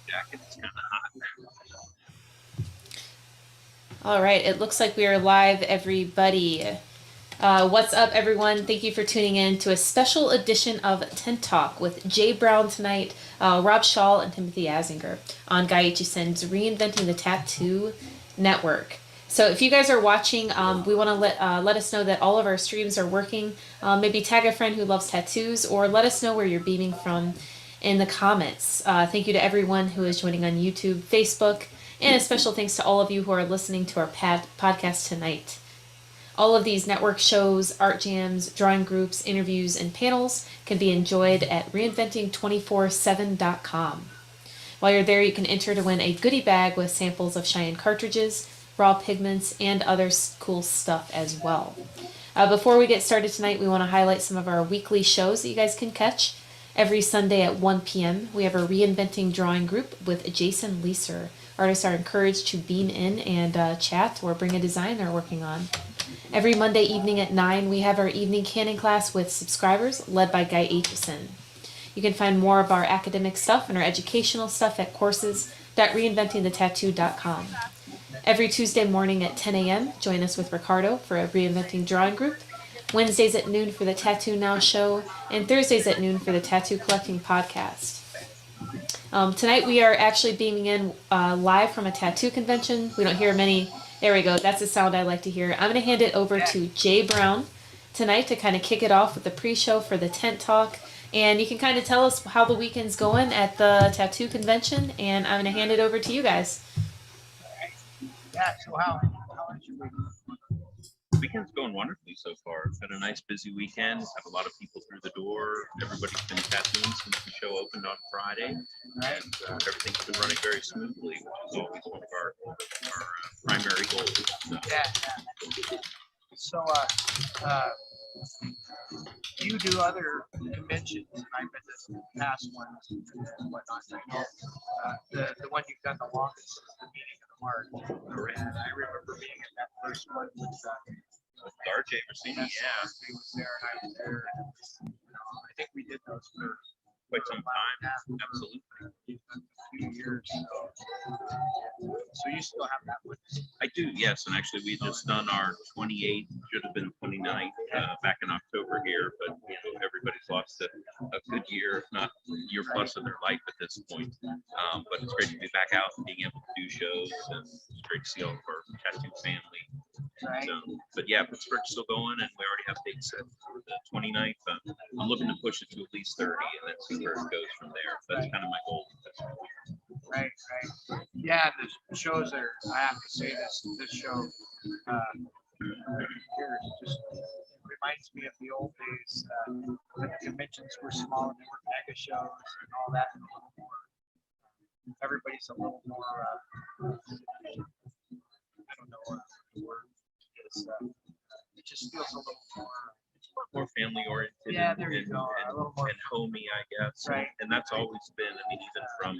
Jacket's kind of hot. All right, it looks like we are live, everybody. What's up, everyone? Thank you for tuning in to a special edition of Tent Talk with Jay Brown tonight, Rob Schaal, and Timothy Azinger on Guy HSN's Reinventing the Tattoo Network. So if you guys are watching, we want to let us know that all of our streams are working. Maybe tag a friend who loves tattoos, or let us know where you're beaming from in the comments. Thank you to everyone who is joining on YouTube, Facebook, and a special thanks to all of you who are listening to our podcast tonight. All of these network shows, art jams, drawing groups, interviews, and panels can be enjoyed at reinventing247.com. While you're there, you can enter to win a goodie bag with samples of Cheyenne cartridges, raw pigments, and other cool stuff as well. Before we get started tonight, we want to highlight some of our weekly shows that you guys can catch. Every Sunday at 1 p.m., we have a Reinventing Drawing Group with Jason Leeser. Artists are encouraged to beam in and chat or bring a design they're working on. Every Monday evening at 9, we have our evening canon class with subscribers led by Guy Aitchison. You can find more of our academic stuff and our educational stuff at courses.reinventingthetattoo.com. Every Tuesday morning at 10 a.m., join us with Ricardo for a Reinventing Drawing Group. Wednesdays at noon for the Tattoo Now show, and Thursdays at noon for the Tattoo Collecting podcast. Tonight we are actually beaming in live from a tattoo convention. We don't hear many. There we go. That's the sound I like to hear. I'm going to hand it over to Jay Brown tonight to kind of kick it off with the pre-show for the tent talk. And you can kind of tell us how the weekend's going at the tattoo convention, and I'm going to hand it over to you guys. Yeah, so how is your week? The weekend's going wonderfully so far. It's been a nice busy weekend. Have a lot of people through the door. Everybody's been tattooing since the show opened on Friday. Right. And everything's been running very smoothly, which is always one of our primary goals. So. Yeah. So, you do other conventions, and I've been to some past ones and whatnot. I know the one you've done the longest is the meeting of the Mark. Correct. And I remember being at that first one with RJ Rossini, he was there and I was there. And, I think we did those for quite some time. Absolutely. A few years. So you still have that one? I do, yes. And actually, we just done our 28th, should have been 29th back in October here. But you know, everybody's lost a good year, if not a year plus of their life at this point. But it's great to be back out and being able to do shows. And it's great to see all of our tattoo family. Right. So, but yeah, Pittsburgh's still going, and we already have dates set for the 29th. I'm looking to push it to at least 30 and then see where it goes from there. That's kind of my goal. Right. Yeah, the shows are, I have to say this show here just reminds me of the old days when the conventions were small and there were mega shows and all that, and a little more, everybody's a little more, I don't know what the word is, it just feels a little more family oriented. Yeah, there you go. And, a little more and homey, I guess. Right. And that's always been, I mean, even from,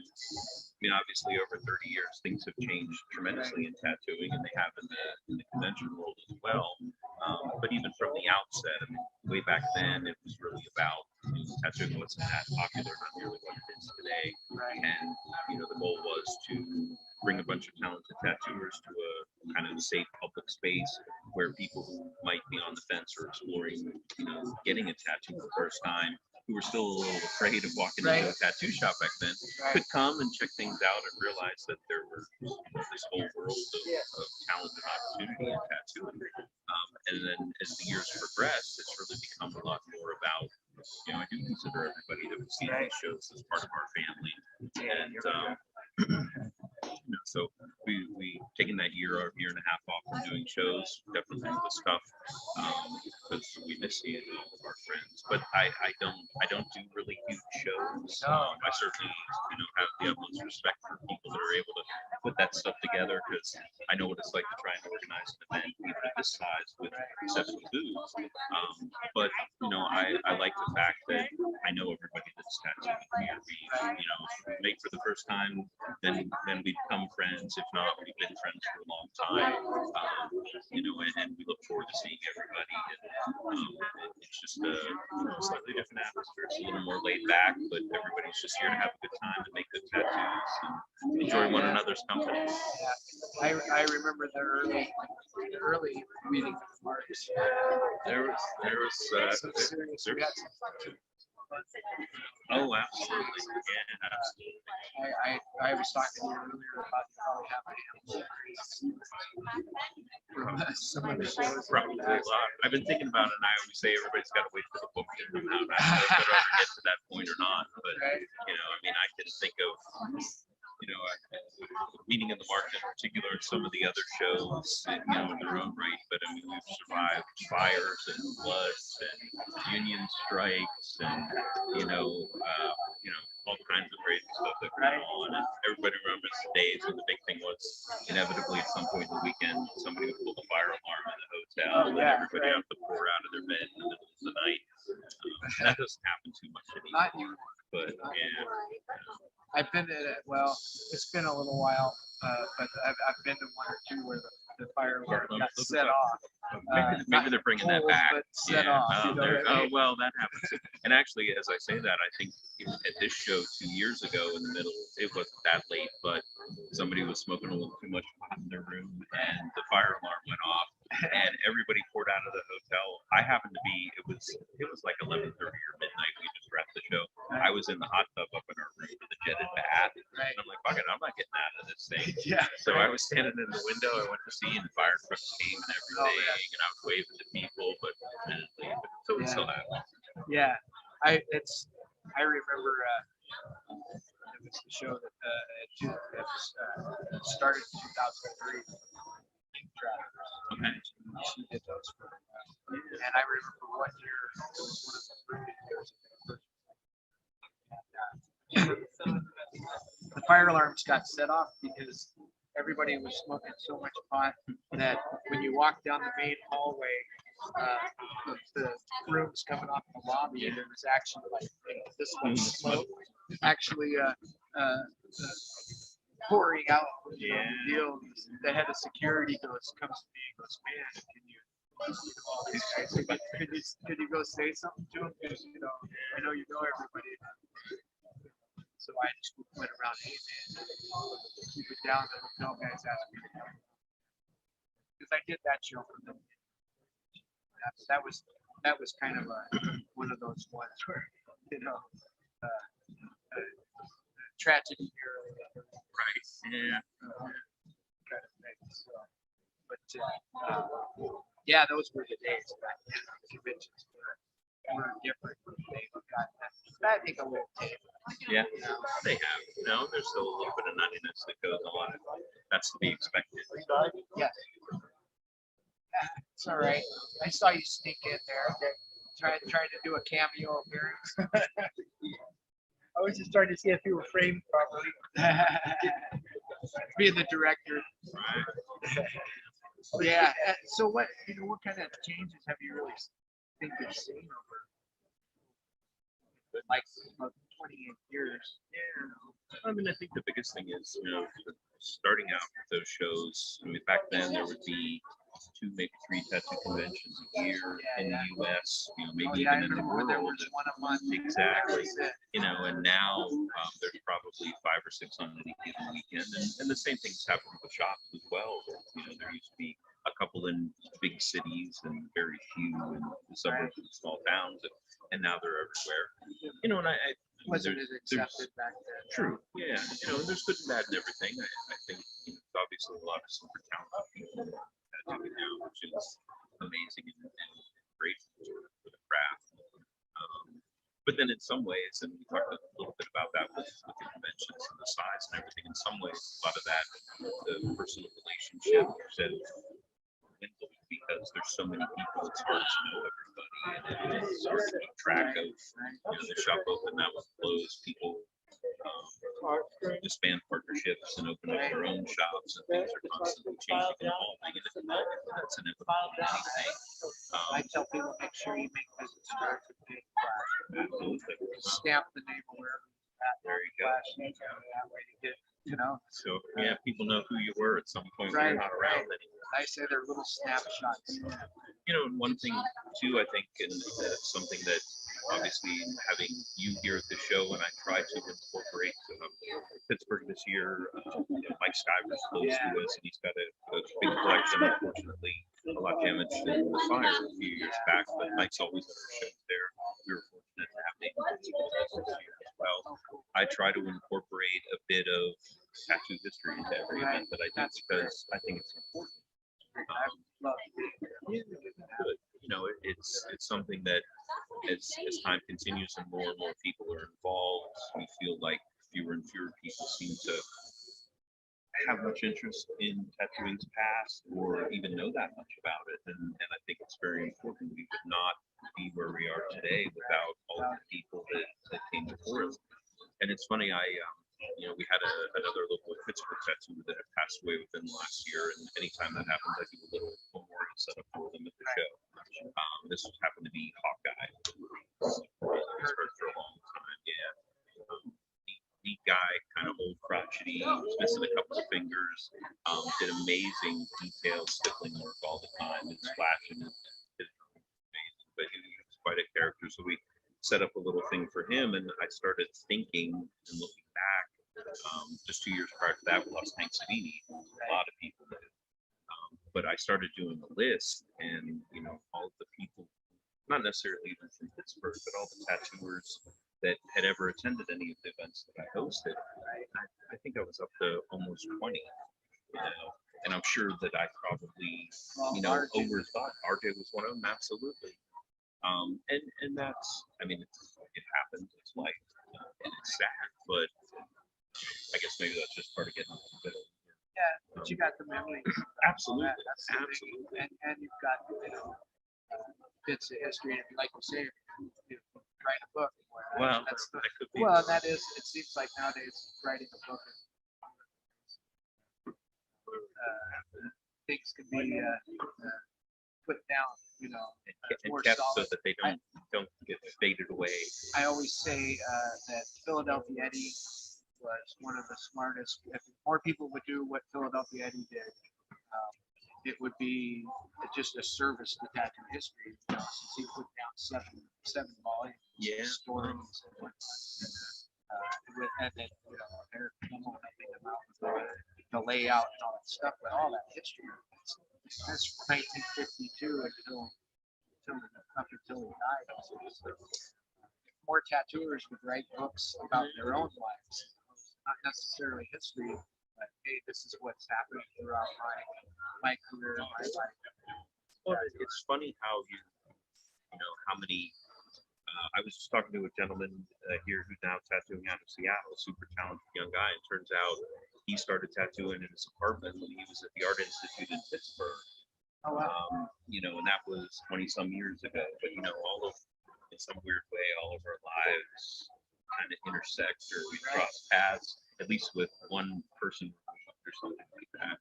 obviously over 30 years, things have changed tremendously in tattooing, and they have in the convention world as well. But even from the outset, I mean, way back then, it was really about, tattooing wasn't that popular, not nearly what it is today. Right. And, the goal was to bring a bunch of talented tattooers to a kind of safe public space where people who might be on the fence or exploring, getting a tattoo for the first time, who were still a little afraid of walking into a tattoo shop back then, could come and check things out and realize that there was this whole world of talent and opportunity in tattooing. And then as the years progressed, it's really become a lot more about, I do consider everybody that we see in these shows as part of our family. And so we taken that year or year and a half off from doing shows, definitely for the stuff, because we miss seeing all of our friends. But I don't do really huge shows. I certainly have the utmost respect for people that are able to put that stuff together because I know what it's like to try and organize an event even at this size with accessible booths. But I like the fact that I know everybody that's tattooing here. We make for the first time, then we become friends. If not, we've been friends for a long time. And we look forward to seeing everybody. And it's just a slightly different atmosphere. It's a little more laid back, but everybody's just here to have a good time and make good tattoos and enjoy one another's company. Yeah, I remember the early meeting of Marks. There was Some serious. We had some fun too. oh, absolutely, yeah, absolutely. I was talking to you earlier about probably how I am from some of the shows. Probably a lot. I've been thinking about it, and I always say everybody's got to wait for the book to come out. I don't know if it'll ever get to that point or not, but I can think of meeting in the market in particular, and some of the other shows, in their own right. But I mean, we've survived fires and floods and union strikes, and all kinds of crazy stuff that went on. And everybody remembers the days when the big thing was inevitably at some point in the weekend somebody would pull the fire alarm in the hotel, and everybody have to pour out of their bed in the middle of the night. That doesn't happen too much anymore. Not anymore. But I've been to it. Well, it's been a little while, but I've been to one or two where the fire alarm got set off. Maybe they're bringing that back. But set off. Well, that happens. And actually, as I say that, I think at this show 2 years ago in the middle, it wasn't that late, but somebody was smoking a little too much pot in their room, and the fire alarm went off, and everybody poured out of the hotel. I happened to be. It was like 11:30 or midnight. We just wrapped the show. I was in the hot tub up in our room with a jetted bath. And I'm like, fuck it, I'm not getting out of this thing. Yeah. So I was standing in the window. I went to see, and fire trucks came and everything, and I was waving to people, but so it still happened. Yeah, I remember it was the show that started in 2003. Okay. She did those for, and I remember one year it was one of the early years. The fire alarms got set off because everybody was smoking so much pot that when you walk down the main hallway, the rooms coming off the lobby, there was actually like this much smoke actually pouring out. Deal. The head of security comes to me and goes, "Man, can you all these guys? Could you go say something to them? Because I know you know everybody." So I just went around, "Hey man, keep it down." The hotel guys asked me to come because I did that show for them. That was kind of one of those ones where tragedy here, right? Yeah. Kind of thing. So, but yeah, those were the days back then. Conventions were different. They've gotten I think a little tape. Yeah, they have. There's still a little bit of nuttiness that goes on. That's to be expected. Yeah. It's all right. I saw you sneak in there. Trying to do a cameo appearance. I was just trying to see if you were framed properly. Being the director. Right. Yeah. So what kind of changes have you really think you've seen over like 28 years? Yeah. I mean, I think the biggest thing is, starting out with those shows. I mean, back then there would be 2, maybe 3 tattoo conventions a year in the U.S. Maybe even in the world. There was one a month. Exactly. And now there's probably 5 or 6 on any given weekend, and the same thing's happening with shops as well. There used to be a couple in big cities and very few in the suburbs and small towns, and now they're everywhere. And I wasn't as accepted back then. True. Yeah. There's good and bad in everything. I think there's obviously a lot of super talented people doing now, which is amazing and great for the craft. But then in some ways, and we talked a little bit about that with the conventions and the size and everything, in some ways, a lot of that, the personal relationship said because there's so many people, it's hard to know everybody, and it's hard to keep track of, the shop open, that was closed, people disband partnerships and open up their own shops, and things are constantly changing and evolving, and that's inevitable in anything. I tell people, make sure you make business cards with big flash. Absolutely. Stamp the name wherever you're at. There you go. Flash, that way to get, you know. So yeah, people know who you were at some point Right, when you're not around anymore. I say they're little snapshots. You know, and one thing too, I think, and something that obviously having you here at the show, and I try to incorporate Pittsburgh this year. You know, Mike Skyver's close to us, and he's got a big collection. Unfortunately, a lot damaged in the fire a few years back, but Mike's always at our shows there. We were fortunate to have Nate with us this year as well. I try to incorporate a bit of tattoo history into every event that I do because I think it's important. Good. You know, it's something that as time continues and more people are involved, we feel like fewer and fewer people seem to have much interest in tattooing's past or even know that much about it. And I think it's very important. We would not be where we are today without all of the people that came before us. And it's funny, you know, we had another local Pittsburgh tattooer that had passed away within the last year, and anytime that happens, I do a little memorial setup for them at the show. This happened to be Hawkeye. He's heard for a long time, yeah. Neat guy, kind of old crotchety, was missing a couple of fingers. Did amazing detailed stippling work all the time. His flashing is amazing, but he was quite a character. So we set up a little thing for him, and I started thinking and looking back. Just 2 years prior to that, we lost Hank Savini. A lot of people did. But I started doing a list, and you know, all of the people, not necessarily even from Pittsburgh, but all the tattooers that had ever attended any of the events that I hosted. I think I was up to almost 20. You know, and I'm sure that I probably, you know, overthought. RJ was one of them, absolutely. And that's, I mean, it happens. It's life, and it's sad, but I guess maybe that's just part of getting a little bit. Yeah, but you got the memories. Absolutely, absolutely. And you've got, you know, bits of history. And like you say, you write a book. Well, that's the, that could be. well, that is. It seems like nowadays writing a book, things can be put down. You know, And more kept solid. so that they don't get faded away. I always say that Philadelphia Eddie was one of the smartest. If more people would do what Philadelphia Eddie did, it would be just a service to tattoo history. You know, since he put down seven volumes, stories and whatnot. And then, you know, they're nothing about the layout and all that stuff, but all that history. That's from 1952 until he died. So more tattooers would write books about their own lives, not necessarily history, but hey, this is what's happened throughout my career, my life. Well, it's funny how you know, how many. I was just talking to a gentleman here who's now tattooing out of Seattle, a super talented young guy. And turns out he started tattooing in his apartment when he was at the Art Institute in Pittsburgh. Oh, wow. You know, and that was 20 some years ago. But you know, in some weird way, all of our lives kind of intersect, or we cross paths, at least with one person or something like that.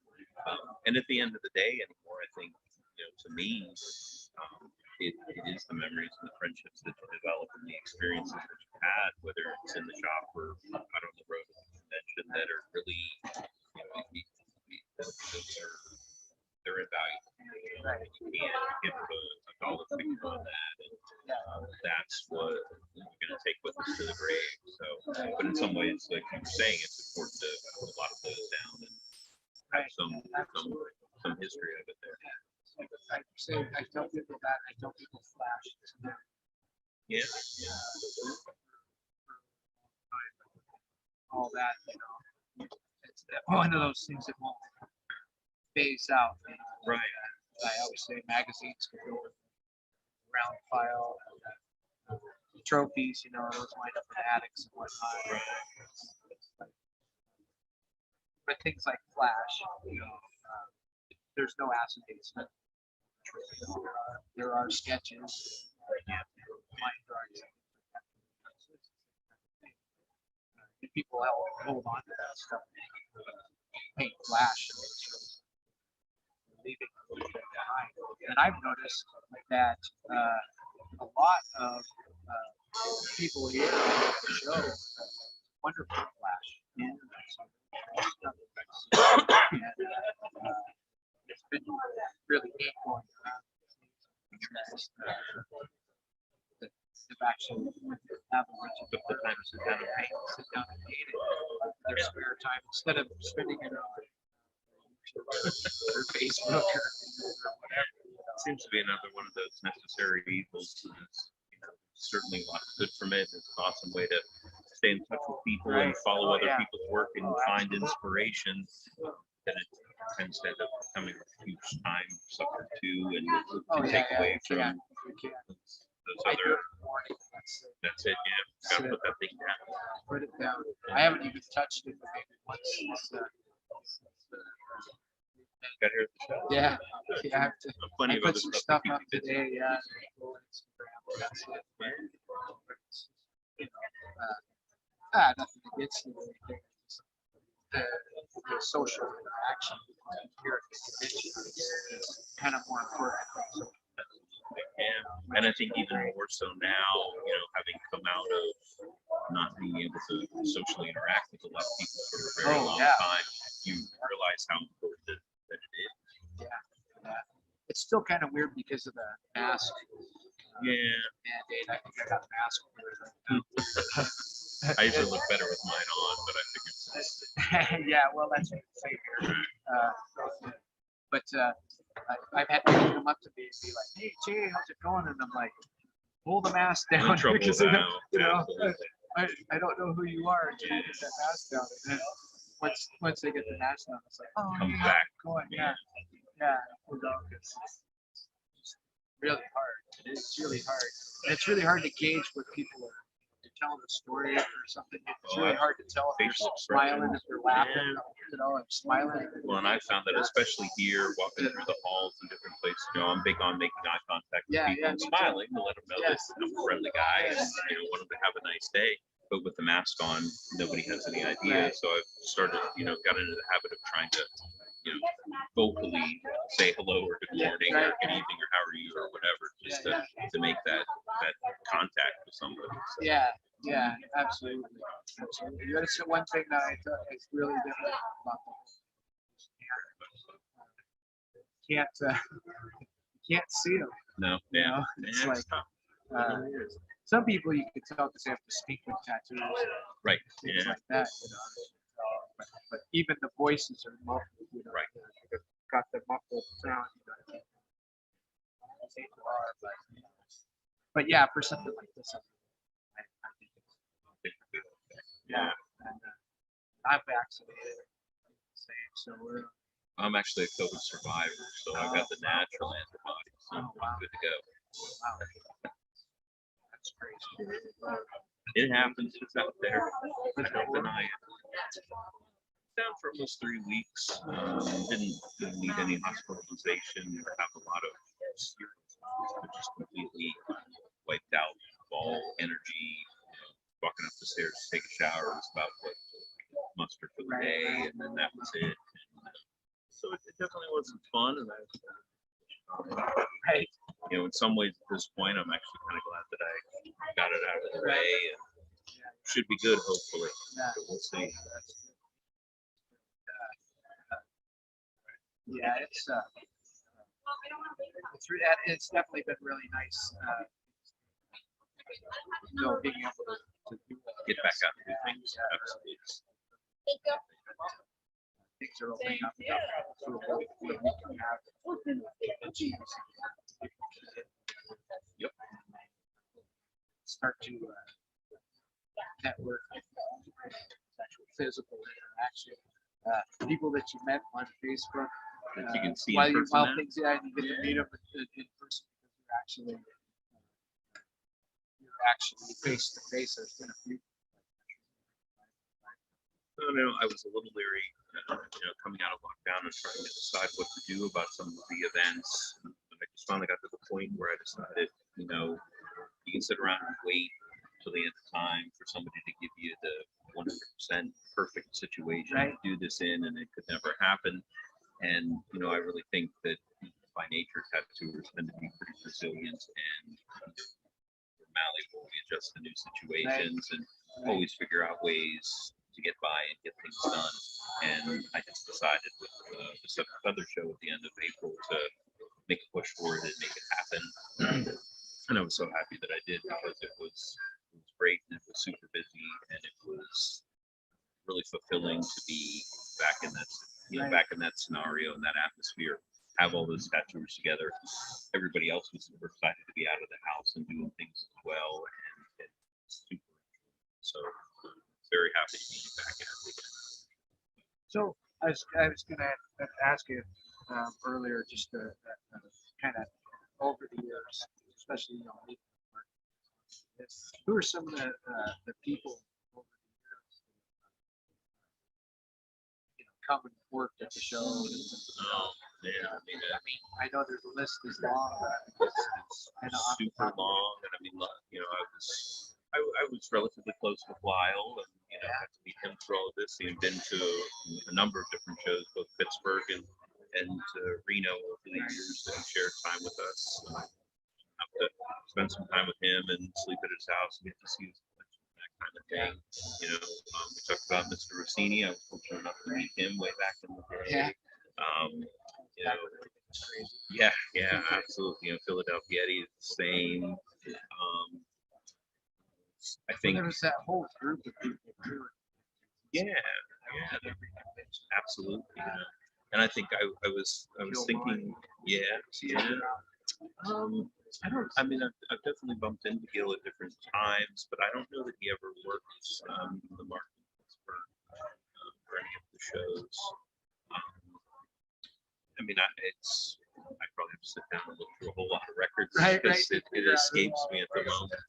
And at the end of the day, anymore, I think, you know, to me, it is the memories and the friendships that you develop and the experiences that you've had, whether it's in the shop or out on the road at the convention, that are really, you know, they're invaluable. You can't put a dollar figure on that, and that's what we're going to take with us to the grave. So, but in some ways, like you were saying, it's important to put a lot of those down and have some history of it there. I tell people that. I tell people flash. Yeah. All that, you know, it's one of those things that won't phase out. You know? Right. I always say magazines can go with round file, trophies. You know, those wind up in attics and whatnot. Right. But things like flash, you know, there's no acid basement. There are sketches. Mind drawings. and people hold on to that stuff. Paint flash. Leaving a little bit behind. And I've noticed that a lot of people here at the show wonderful flash. And it's been really neat going around. They've actually have a bunch of the time to sit down and paint, their spare time instead of spending it on or Facebook or whatever. Seems to be another one of those necessary evils. Certainly lots good from it. It's an awesome way to stay in touch with people and follow other people's work and find inspiration. That it tends to end up becoming a huge time sucker too, and take away from those other. That's it. Yeah, gotta put that thing down. Put it down. I haven't even touched it maybe once since. Got here at the show. Yeah, I have to. Plenty I of put other some stuff stuff up to keep you busy. today. Yeah. That's it. Nothing against you or anything. The social interaction here at the convention is kind of more important. So, Yeah, and I think even more so now, having come out of not being able to socially interact with a lot of people for a very long time, you realize how important that it is. Yeah. It's still kind of weird because of the mask. Mandate. I think I got a mask right now. I usually look better with mine on, but I figured. Yeah, well, that's what I'm saying here. But I've had people come up to me and be like, "Hey, Jay, how's it going?" And I'm like, "Pull the mask down," because I don't know who you are until you get that mask down. And then once they get the mask down, it's like, "Oh, Come yeah, back. going, yeah." It's just really hard. It's really hard. And it's really hard to gauge what people are. Telling a story or something, it's really hard to tell if they're smiling, if they're laughing, and smiling. Well, and I found that especially here, walking through the halls and different places, I'm big on making eye contact with people and smiling to let them know that I'm a friendly guy and want them to have a nice day. But with the mask on, nobody has any idea. So I've started, got into the habit of trying to, vocally say hello or good morning or good evening or how are you or whatever, just to make that contact with somebody. So. Yeah, absolutely. That's one thing that I thought is really different about them. Can't see them. No, It's like some people you could tell because they have distinctive tattoos, right? Things like that. But even the voices are muffled. Right. They've got the muffled sound. But yeah, for something like this. Yeah, and I'm vaccinated. So I'm actually a COVID survivor, so I've got the natural antibodies. So I'm good to go. Wow. That's crazy. It happens. It's out there. I don't deny it. Down for almost 3 weeks. Didn't need any hospitalization or have a lot of serious, but just completely wiped out all energy. Walking up the stairs to take a shower was about what muster for the day, and then that was it. And, so it definitely wasn't fun, and in some ways at this point, I'm actually kind of glad that I got it out of the way, and should be good hopefully. But we'll see. Yeah, it's definitely been really nice. Being able to Get back out and do things. Absolutely. Things are opening up so we can have Yep. Start to network actual physical interaction. People that you met on Facebook. You can see while in you person now. things, you get to meet them in person because you're actually face to face. There's been a few. I was a little leery, coming out of lockdown and trying to decide what to do about some of the events. And I just finally got to the point where I decided, you can sit around and wait till the end of time for somebody to give you the 100% perfect situation Right. to do this in, and it could never happen. And I really think that by nature, tattooers tend to be pretty resilient and malleable. We adjust to new situations and always figure out ways to get by and get things done. And I just decided with the Seventh Feather show at the end of April to make a push for it and make it happen. And I was so happy that I did, because it was great, and it was super busy, and it was really fulfilling to be back in that back in that scenario and that atmosphere. Have all those tattooers together. Everybody else was super excited to be out of the house and doing things as well, and it's super. So very happy to be back at it again. So I was gonna ask you earlier, just to kind of over the years, especially who are some of the people over the years, come and worked at the show? Oh, yeah, I know there's a list is long, but it's super long, and I was relatively close with Lyle, and got to meet him through all of this. He'd been to a number of different shows, both Pittsburgh and Reno over the years, and shared time with us. Have to spend some time with him and sleep at his house and get to see his collection, that kind of thing. We talked about Mr. Rossini. I was fortunate enough to meet him way back in the day. Yeah, absolutely. Philadelphia Eddie is the same. I think there was that whole group of people too. Yeah, absolutely. And I think I was thinking, I've definitely bumped into Gil at different times, but I don't know that he ever worked the market for any of the shows. I probably have to sit down and look through a whole lot of records, because it escapes me at the moment.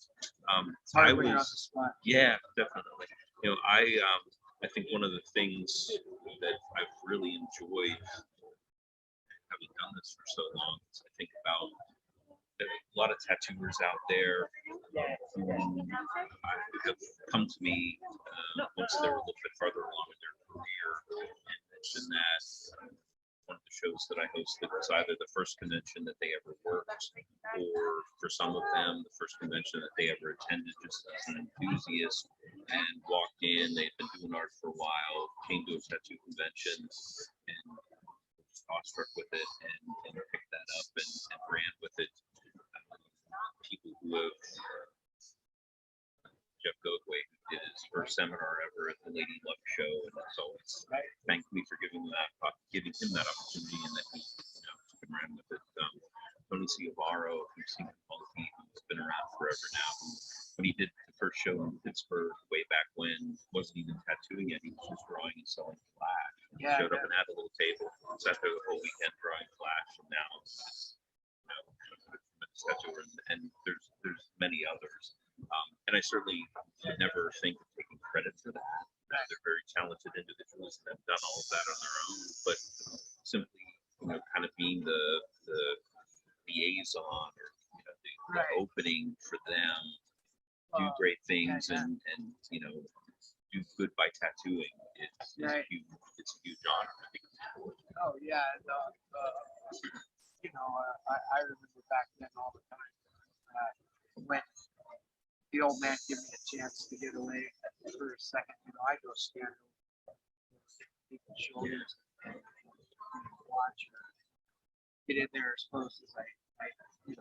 Yeah, definitely. I think one of the things that I've really enjoyed having done this for so long is I think about a lot of tattooers out there who have come to me once they're a little bit farther along in their career and mentioned that one of the shows that I hosted was either the first convention that they ever worked, or for some of them, the first convention that they ever attended just as an enthusiast, and walked in. They'd been doing art for a while, came to a tattoo convention, and was awestruck with it, and picked that up and ran with it. People who have Jeff Goldway, who did his first seminar ever at the Lady Luck show, and it's always thanked me for giving him that opportunity, and that he took and ran with it. Tony Ciavaro, who's seen Monkey, who's been around forever now. When he did the first show in Pittsburgh way back when, wasn't even tattooing yet, he was just drawing and selling flash. He showed up and had a little table, sat there the whole weekend drawing flash, and now it's tattooer, and there's many others. And I certainly would never think of taking credit for that. They're very talented individuals that have done all of that on their own, but simply, kind of being the liaison, or the opening for them, do great things, and do good by tattooing. It's a huge honor. I think. Oh yeah, I remember back then all the time when the old man gave me a chance to get away for a second. I go stand over people's shoulders and watch or get in there as close as I could,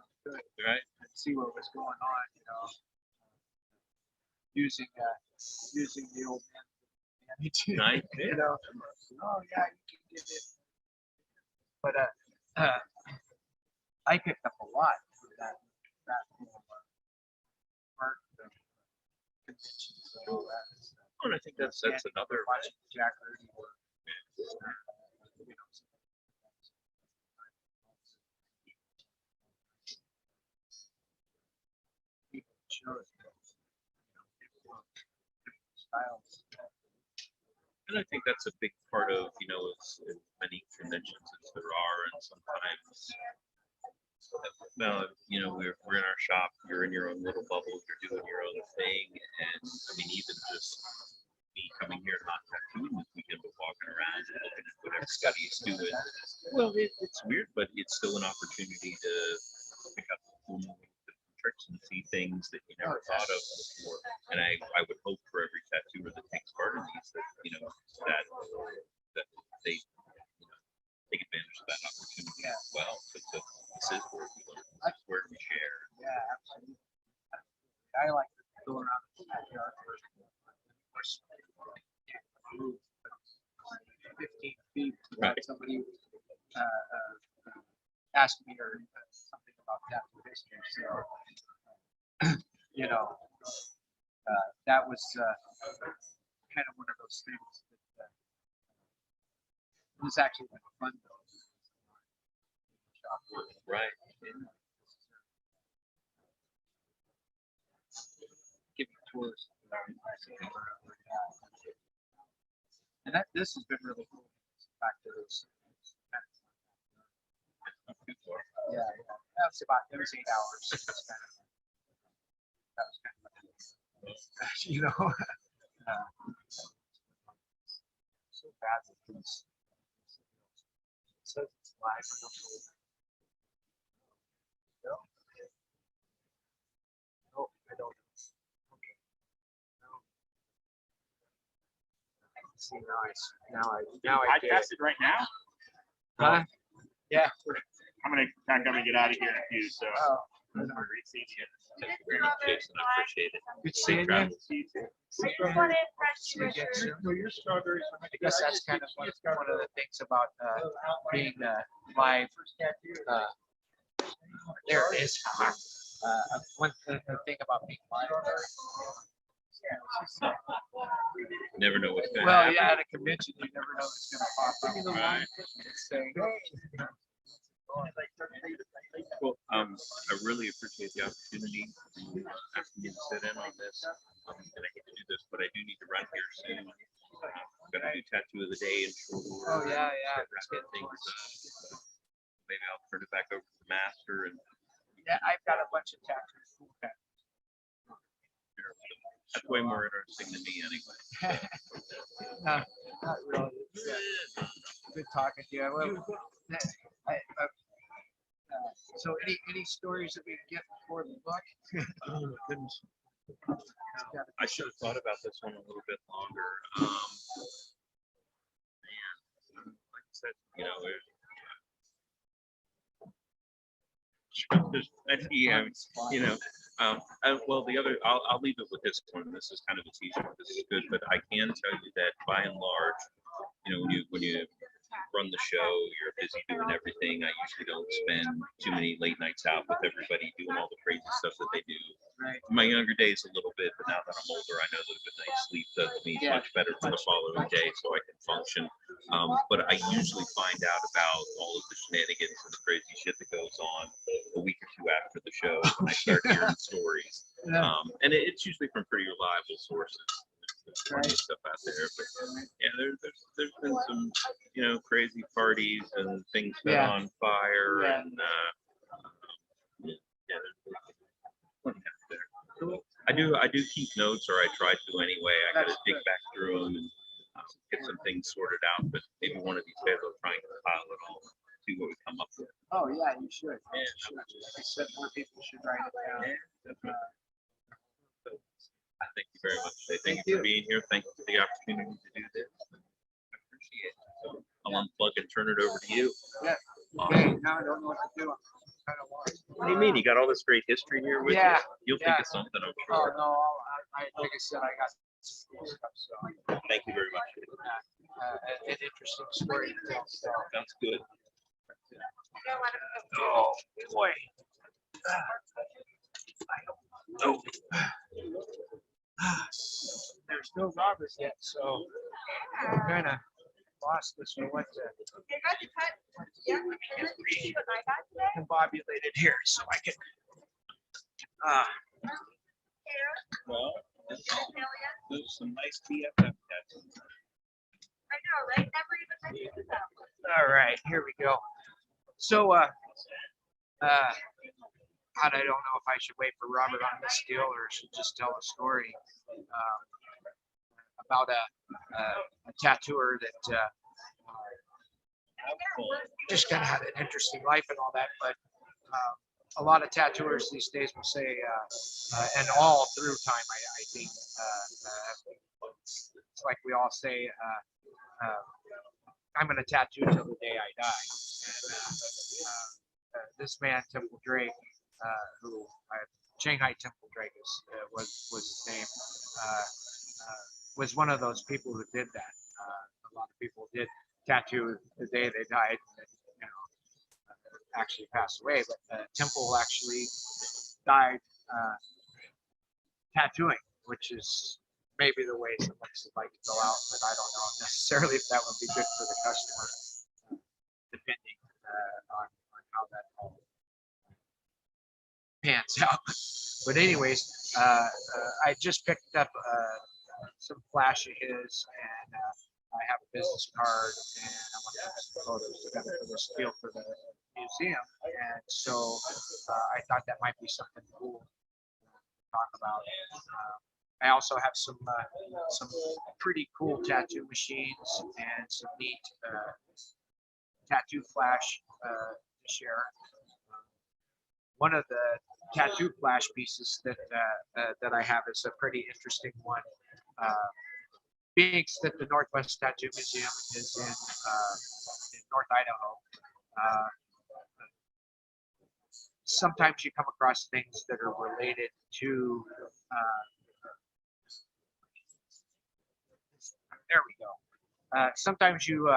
and see what was going on. Using the old man. Right. Oh yeah, you can get it. But I picked up a lot from that part of the convention. So And I think that's another. Watching Jack Rudy work. People shows styles. And I think that's a big part of, as many conventions as there are, and sometimes, we're in our shop, you're in your own little bubble, you're doing your own thing, and even just me coming here not tattooing this weekend, but walking around and looking at what everybody's doing. Well, it's weird, but it's still an opportunity to pick up cool tricks and see things that you never thought of before. And I would hope for every tattooer that takes part in these that that they take advantage of that opportunity as well. Because this is where we learn, this is where we share. Yeah, absolutely. I like to go around the backyard first. 15 feet without somebody asked me or something about tattoo history. So, that was kind of one of those things that it was actually kind of fun though. Right. Giving tours. And this has been really cool. Back to this. Yeah, it was 8 hours. That was kind of so bad with these. It says it's live. No, I don't. Okay. No. See, now I get tested right now. Huh? Yeah. I'm gonna get out of here in a few. So. Thank you very much, Jason. I appreciate it. Good seeing you. No, your strawberries. I guess that's kind of one of the things about being live. There it is. One thing about being live. Never know what's going to Well, happen. yeah, at a convention, you never know what's going to pop up. Right. Saying, Well, I really appreciate the opportunity to ask me to sit in on this. And I hate to do this, but I do need to run here soon. I'm going to do tattoo of the day and short order. Oh, yeah. Get things. Maybe I'll turn it back over to the master. And Yeah, I've got a bunch of tattoos. Cool tattoos. that's way more interesting than me anyway. Not really. Good talking to you. So any stories that we can get before the book? Oh my goodness. I should have thought about this one a little bit longer. Man, like I said, well, the other, I'll leave it with this one. This is kind of a teaser. This is good, but I can tell you that by and large, when you run the show, you're busy doing everything. I usually don't spend too many late nights out with everybody doing all the crazy stuff that they do. Right. In my younger days a little bit, but now that I'm older, I know that a good night's sleep does me much better for the following day, so I can function. But I usually find out about all of the shenanigans and the crazy shit that goes on a week or two after the show when I start hearing stories. And it's usually from pretty reliable sources. There's plenty of stuff out there, but yeah, there's been some crazy parties and things set on fire, and there's plenty out there. I do keep notes, or I try to anyway. I gotta dig back through them and get some things sorted out, but maybe one of these days I'll try and compile it all, see what we come up with. Oh yeah, you should. Yeah. Like I said, more people should write it down. Thank you very much. Thank you for being here. Thank you for the opportunity to do this. I appreciate it. So I'll unplug and turn it over to you. Yeah. Okay, now I don't know what to do. I'm kind of lost. What do you mean? You got all this great history here with Yeah, you? You'll think of something, I'm Oh sure. no, like I said, I got some cool stuff. So Thank you very much. an interesting story to tell. So. Sounds good. Oh boy. Oh. There's no robbers yet, so I'm kind of lost as to what to combobulated here, so I can. Well, there's some nice BFF tattoos. All right, here we go. So, God, I don't know if I should wait for Robert on this deal or should just tell a story about a tattooer that just kind of had an interesting life and all that. But a lot of tattooers these days will say, and all through time, I think, it's like we all say, I'm going to tattoo till the day I die. And this man, Temple Drake, who Shanghai Temple Drake was his name, was one of those people who did that. A lot of people did tattoo the day they died, and, you know, actually passed away. But Temple actually died tattooing, which is maybe the way some folks would like to go out, but I don't know necessarily if that would be good for the customer, depending on how that all pans out. But anyways, I just picked up some flash of his, and I have a business card, and I want to have some photos together for this deal for the museum. And so I thought that might be something cool to talk about. I also have some pretty cool tattoo machines and some neat tattoo flash to share. One of the tattoo flash pieces that I have is a pretty interesting one. Being that the Northwest Tattoo Museum is in North Idaho, sometimes you come across things that are related to there we go. Sometimes you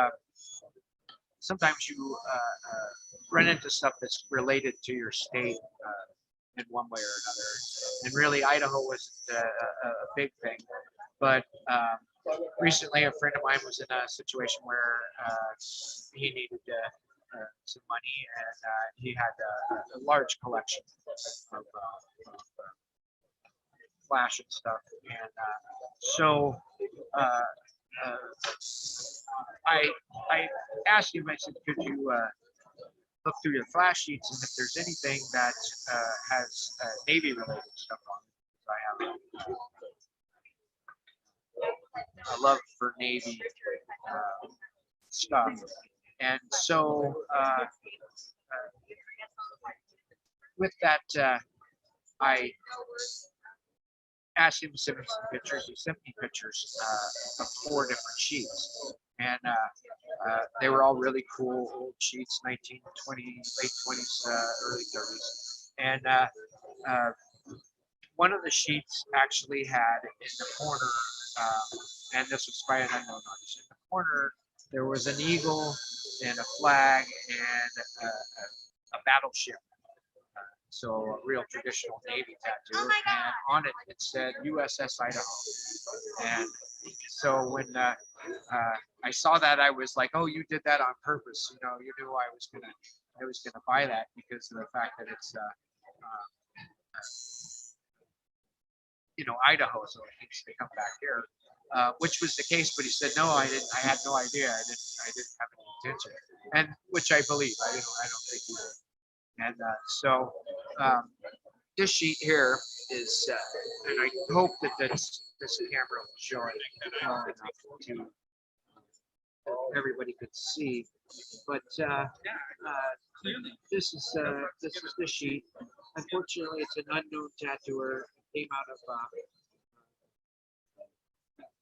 run into stuff that's related to your state in one way or another. And really, Idaho wasn't a big thing. But recently, a friend of mine was in a situation where he needed some money, and he had a large collection of flash and stuff. And so I asked him, I said, could you look through your flash sheets, and if there's anything that has Navy related stuff on it? I have a love for Navy stuff. And so with that, I asked him to send me some pictures. He sent me pictures of 4 different sheets. And they were all really cool old sheets, 1920s, late 20s, early 30s. And one of the sheets actually had in the corner, and this was by an unknown artist, in the corner there was an eagle and a flag and a battleship. So a real traditional Navy tattoo. And on it, it said USS Idaho. And so when I saw that, I was like, "Oh, you did that on purpose. You know, you knew I was gonna buy that because of the fact that it's you know, Idaho, so it thinks they come back here," which was the case. But he said, "No, I didn't. I had no idea. I didn't have any intention," and which I believe. I don't think he did. And so this sheet here is, and I hope that this camera will show it well enough to everybody could see. But this is the sheet. Unfortunately, it's an unknown tattooer. Came out of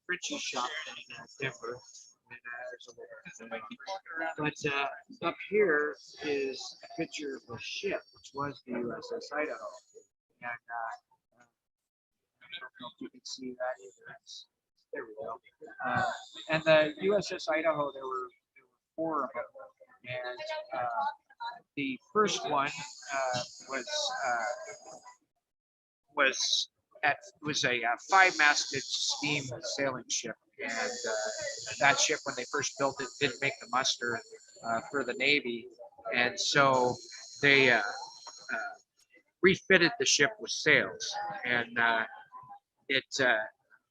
Frenchie's shop in Denver. But up here is a picture of the ship, which was the USS Idaho. And I don't know if you can see that either. There we go. And the USS Idaho, there were 4 of them. And the first one was a 5-masted steam sailing ship, and that ship, when they first built it, didn't make the muster for the Navy, and so they refitted the ship with sails, and it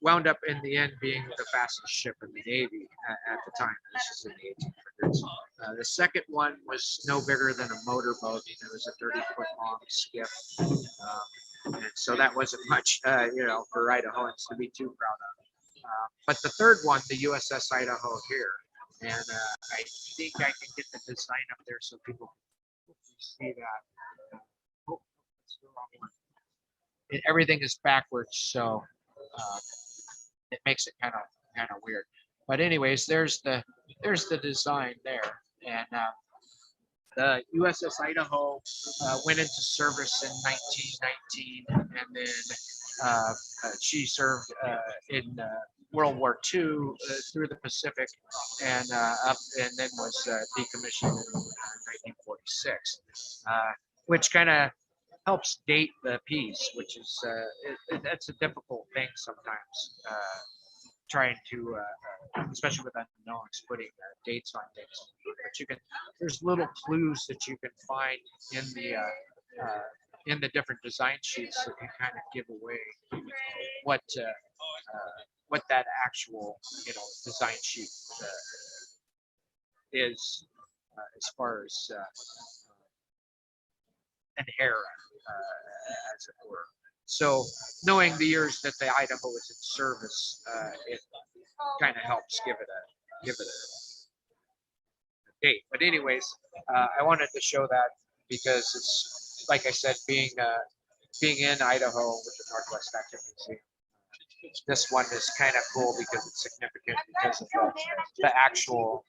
wound up in the end being the fastest ship in the Navy at the time. This is in the 1800s. The second one was no bigger than a motorboat. It was a 30-foot long skiff. And so that wasn't much, you know, for Idahoans to be too proud of. But the third one, the USS Idaho here, and I think I can get the design up there so people can see that. Oh, that's the wrong one. Everything is backwards, so it makes it kind of weird. But anyways, there's the design there, and the USS Idaho went into service in 1919, and then she served in World War II through the Pacific, and then was decommissioned in 1946, which kind of helps date the piece, which is that's a difficult thing sometimes, trying to, especially with unknowns, putting dates on things. But you can, there's little clues that you can find in the different design sheets that can kind of give away what that actual design sheet is, as far as an era, as it were. So knowing the years that the Idaho was in service, it kind of helps give it a date. But anyways, I wanted to show that because it's, like I said, being in Idaho with the Northwest Activity Museum, this one is kind of cool because it's significant because of the actual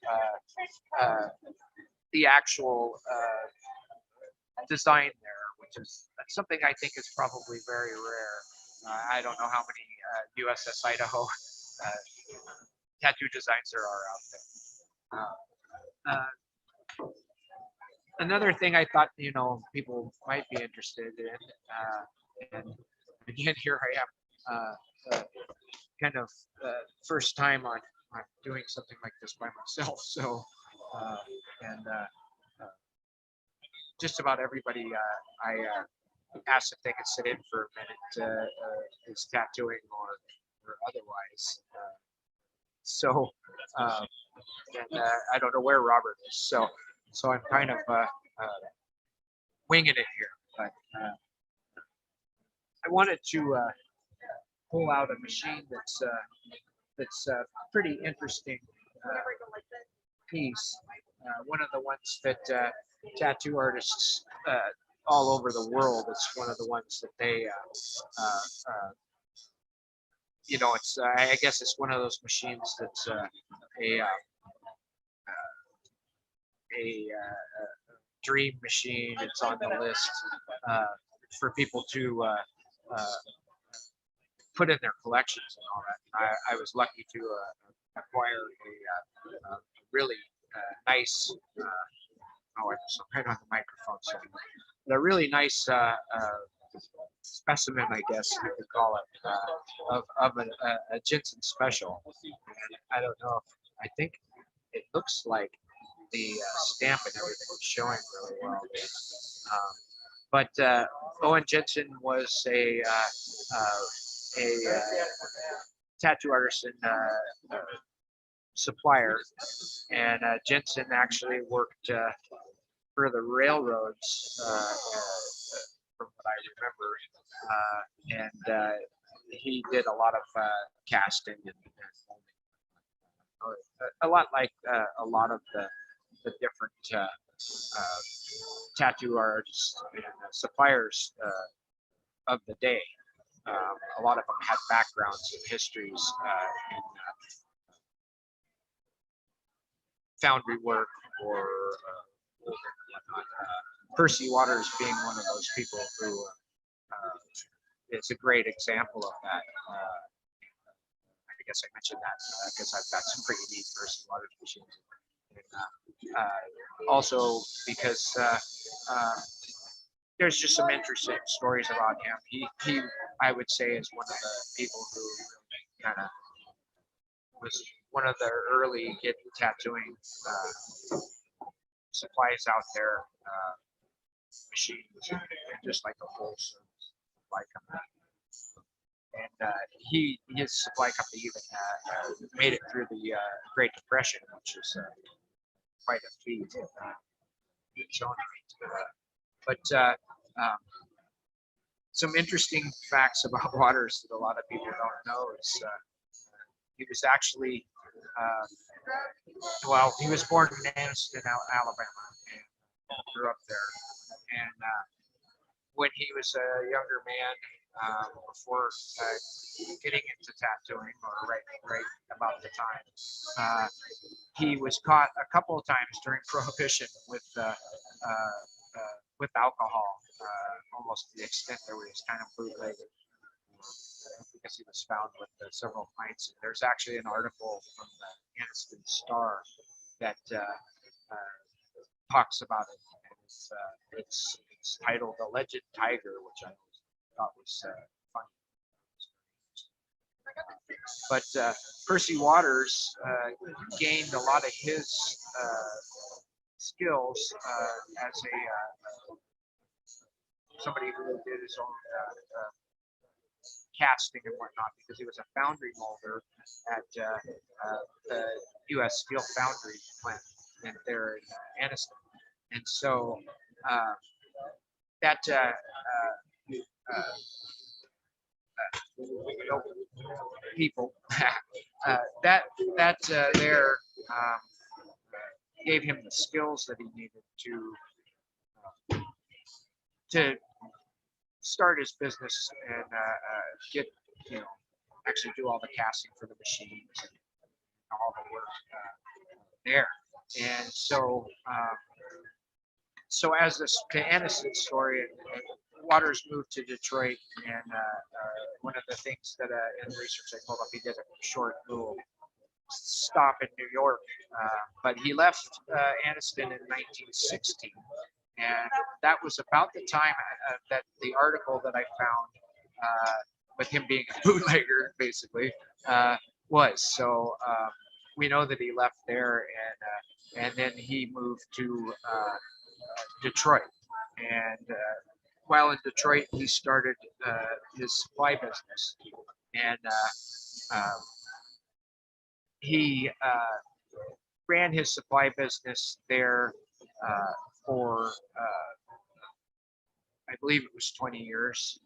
design there, which is something I think is probably very rare. I don't know how many USS Idaho tattoo designs there are out there. Another thing I thought people might be interested in, and again here I am, kind of first time on doing something like this by myself. So just about everybody I asked if they could sit in for a minute is tattooing or otherwise. So and I don't know where Robert is. So I'm kind of winging it here. But I wanted to pull out a machine that's pretty interesting piece. One of the ones that tattoo artists all over the world, it's one of the ones that they it's I guess it's one of those machines that's a dream machine. It's on the list for people to put in their collections and all that. I was lucky to acquire a really nice, I'm right on the microphone, so a really nice specimen, I guess you could call it, of a Jensen special. And I don't know if, I think it looks like the stamp and everything is showing really well. But Owen Jensen was a tattoo artist and supplier, and Jensen actually worked for the railroads, from what I remember, and he did a lot of casting and a lot like a lot of the different tattoo artists and suppliers of the day. A lot of them had backgrounds and histories in foundry work or whatnot. Percy Waters being one of those people who is a great example of that. I guess I mentioned that because I've got some pretty neat Percy Waters machines. And, also because there's just some interesting stories about him. He I would say is one of the people who really kind of was one of the early hit tattooing supplies out there, machines, just like a wholesale supply company. And his supply company even made it through the Great Depression, which is quite a feat. Its own right. But some interesting facts about Waters that a lot of people don't know is he was actually, well, he was born in Anniston, Alabama, and grew up there. And when he was a younger man, before getting into tattooing, or right about the time, he was caught a couple of times during Prohibition with alcohol, almost to the extent that he was kind of bootlegged, because he was found with several pints. There's actually an article from the Anniston Star that talks about it, and it's titled "Alleged Tiger," which I thought was funny. But Percy Waters gained a lot of his skills as somebody who did his own casting and whatnot, because he was a foundry molder at the U.S. Steel Foundry plant there in Anniston. And so that people that there gave him the skills that he needed to start his business and get, actually do all the casting for the machines and all the work there. And so so as this to Anniston's story, Waters moved to Detroit, and one of the things that in the research I pulled up, he did a short little stop in New York, but he left Anniston in 1960, and that was about the time that the article that I found with him being a bootlegger, basically, was. So we know that he left there, and then he moved to Detroit, and while in Detroit, he started his supply business, and he ran his supply business there for, I believe it was 20 years,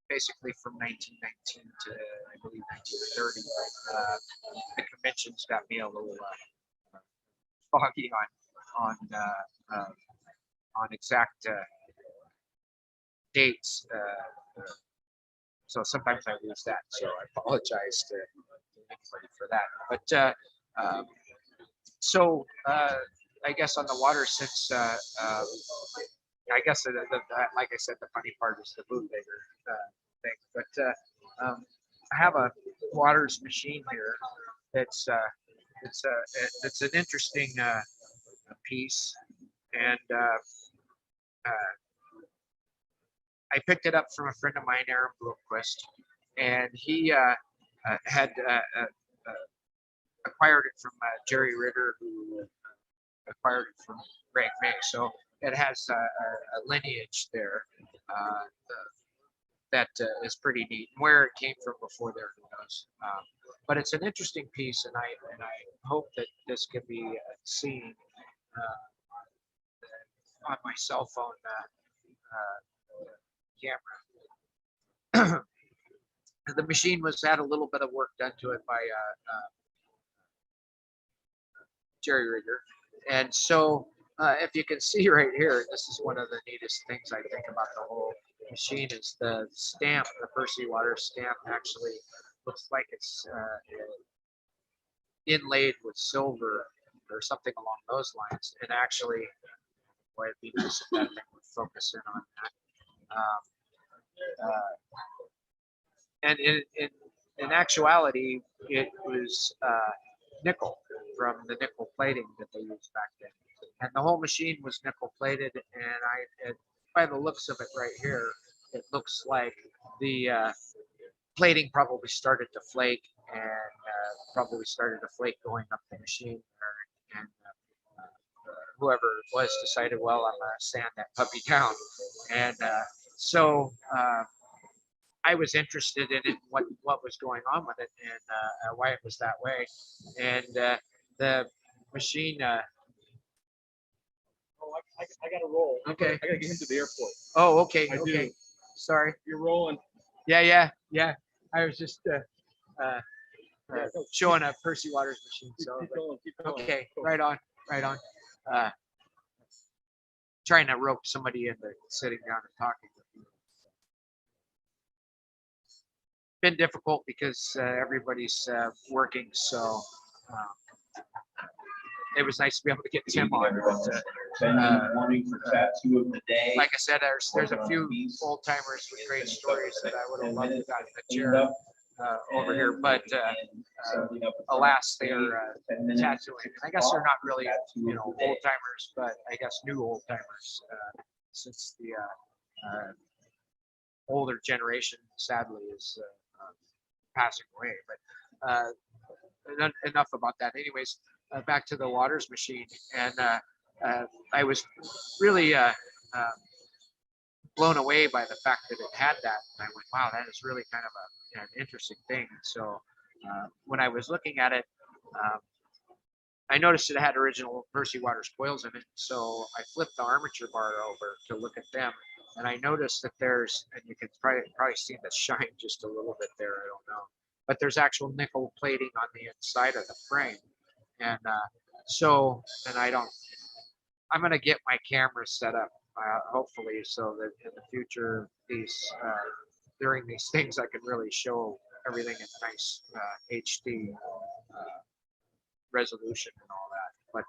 basically from 1919 to, I believe, 1930. The conventions got me a little foggy on exact dates, so sometimes I lose that. So I apologize to anybody for that. But so I guess on the water, since I guess like I said, the funny part is the bootlegger thing. But I have a Waters machine here. It's an interesting piece, and I picked it up from a friend of mine, Aaron Bloomquist, and he had acquired it from Jerry Rieger, who acquired it from Greg May. So it has a lineage there that is pretty neat. Where it came from before there, who knows? But it's an interesting piece, and I hope that this can be seen on my cell phone camera. The machine had a little bit of work done to it by Jerry Rieger, and so if you can see right here, this is one of the neatest things I think about the whole machine, is the stamp. The Percy Waters stamp actually looks like it's inlaid with silver or something along those lines, and actually, boy, it'd be nice if that thing would focus in on that. And in actuality, it was nickel, from the nickel plating that they used back then. And the whole machine was nickel plated, and by the looks of it right here, it looks like the plating probably started to flake, and probably started to flake going up the machine there, and whoever it was decided, well, I'm gonna sand that puppy down. And so I was interested in it, what was going on with it, and why it was that way. And the machine. I got to roll. Okay. I got to get him to the airport. Oh, okay. I Okay. do. Sorry. You're rolling. Yeah. I was just showing a Percy Waters machine. So Keep going, keep going. okay, right on, right on. Trying to rope somebody into sitting down and talking with me. Been difficult because everybody's working, so it was nice to be able to get Tim on. But, Warning for tattoo of the day. like I said, there's a few old timers with great stories that I would have loved to gotten a chair over here, but alas, they are tattooing. And I guess they're not really, you know, old timers, but I guess new old timers, since the older generation sadly is passing away. But enough about that. Anyways, back to the Waters machine, and I was really blown away by the fact that it had that. And I went, wow, that is really kind of an interesting thing. So when I was looking at it, I noticed it had original Percy Waters coils in it. So I flipped the armature bar over to look at them. And I noticed that there's, and you can probably see the shine just a little bit there, I don't know. But there's actual nickel plating on the inside of the frame. And I'm going to get my camera set up, hopefully, so that in the future, during these things, I can really show everything in nice HD resolution and all that. But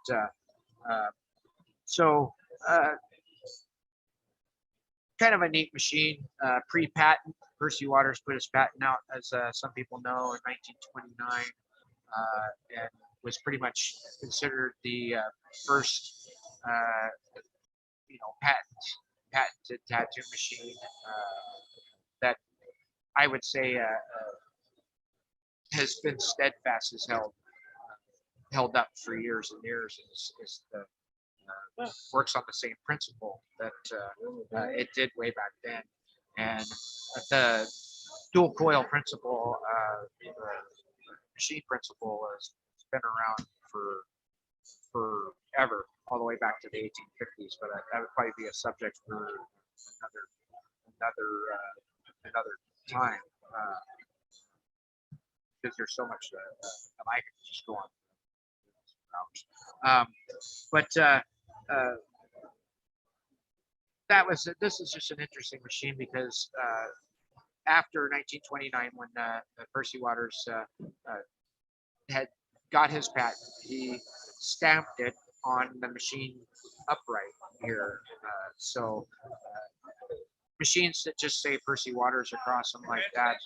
kind of a neat machine, pre-patent. Percy Waters put his patent out, as some people know, in 1929, and was pretty much considered the first, patented tattoo machine that I would say has been steadfast, has held up for years and years. Is the works on the same principle that it did way back then, and the dual coil principle, the machine principle, has been around for forever, all the way back to the 1850s. But that would probably be a subject for another time, because there's so much that I could just go on. But this is just an interesting machine because after 1929, when Percy Waters had got his patent, he stamped it on the machine upright here. So machines that just say Percy Waters across them like that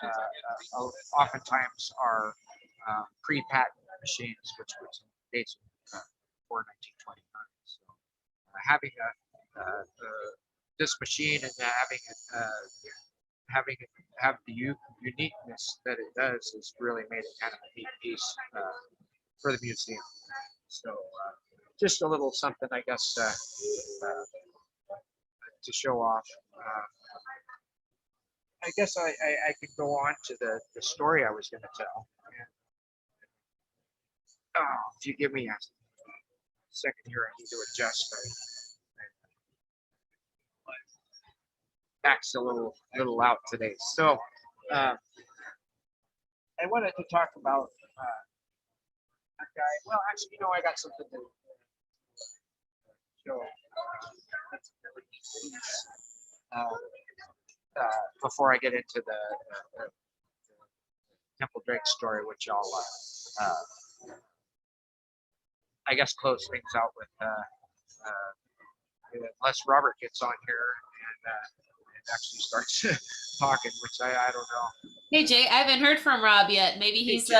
oftentimes are pre-patent machines, which dates before 1929. So having this machine and having it have the uniqueness that it does has really made it kind of a neat piece for the museum. So just a little something, I guess, to show off. I guess I could go on to the story I was going to tell. If you give me a second here, I need to adjust. Back's a little out today. So I wanted to talk about that guy. Well, actually, I got something to show. That's a really neat piece. Before I get into the Temple Drake story, which I'll I guess close things out with, unless Robert gets on here and actually starts talking, which I don't know. Hey Jay, I haven't heard from Rob yet. Maybe he's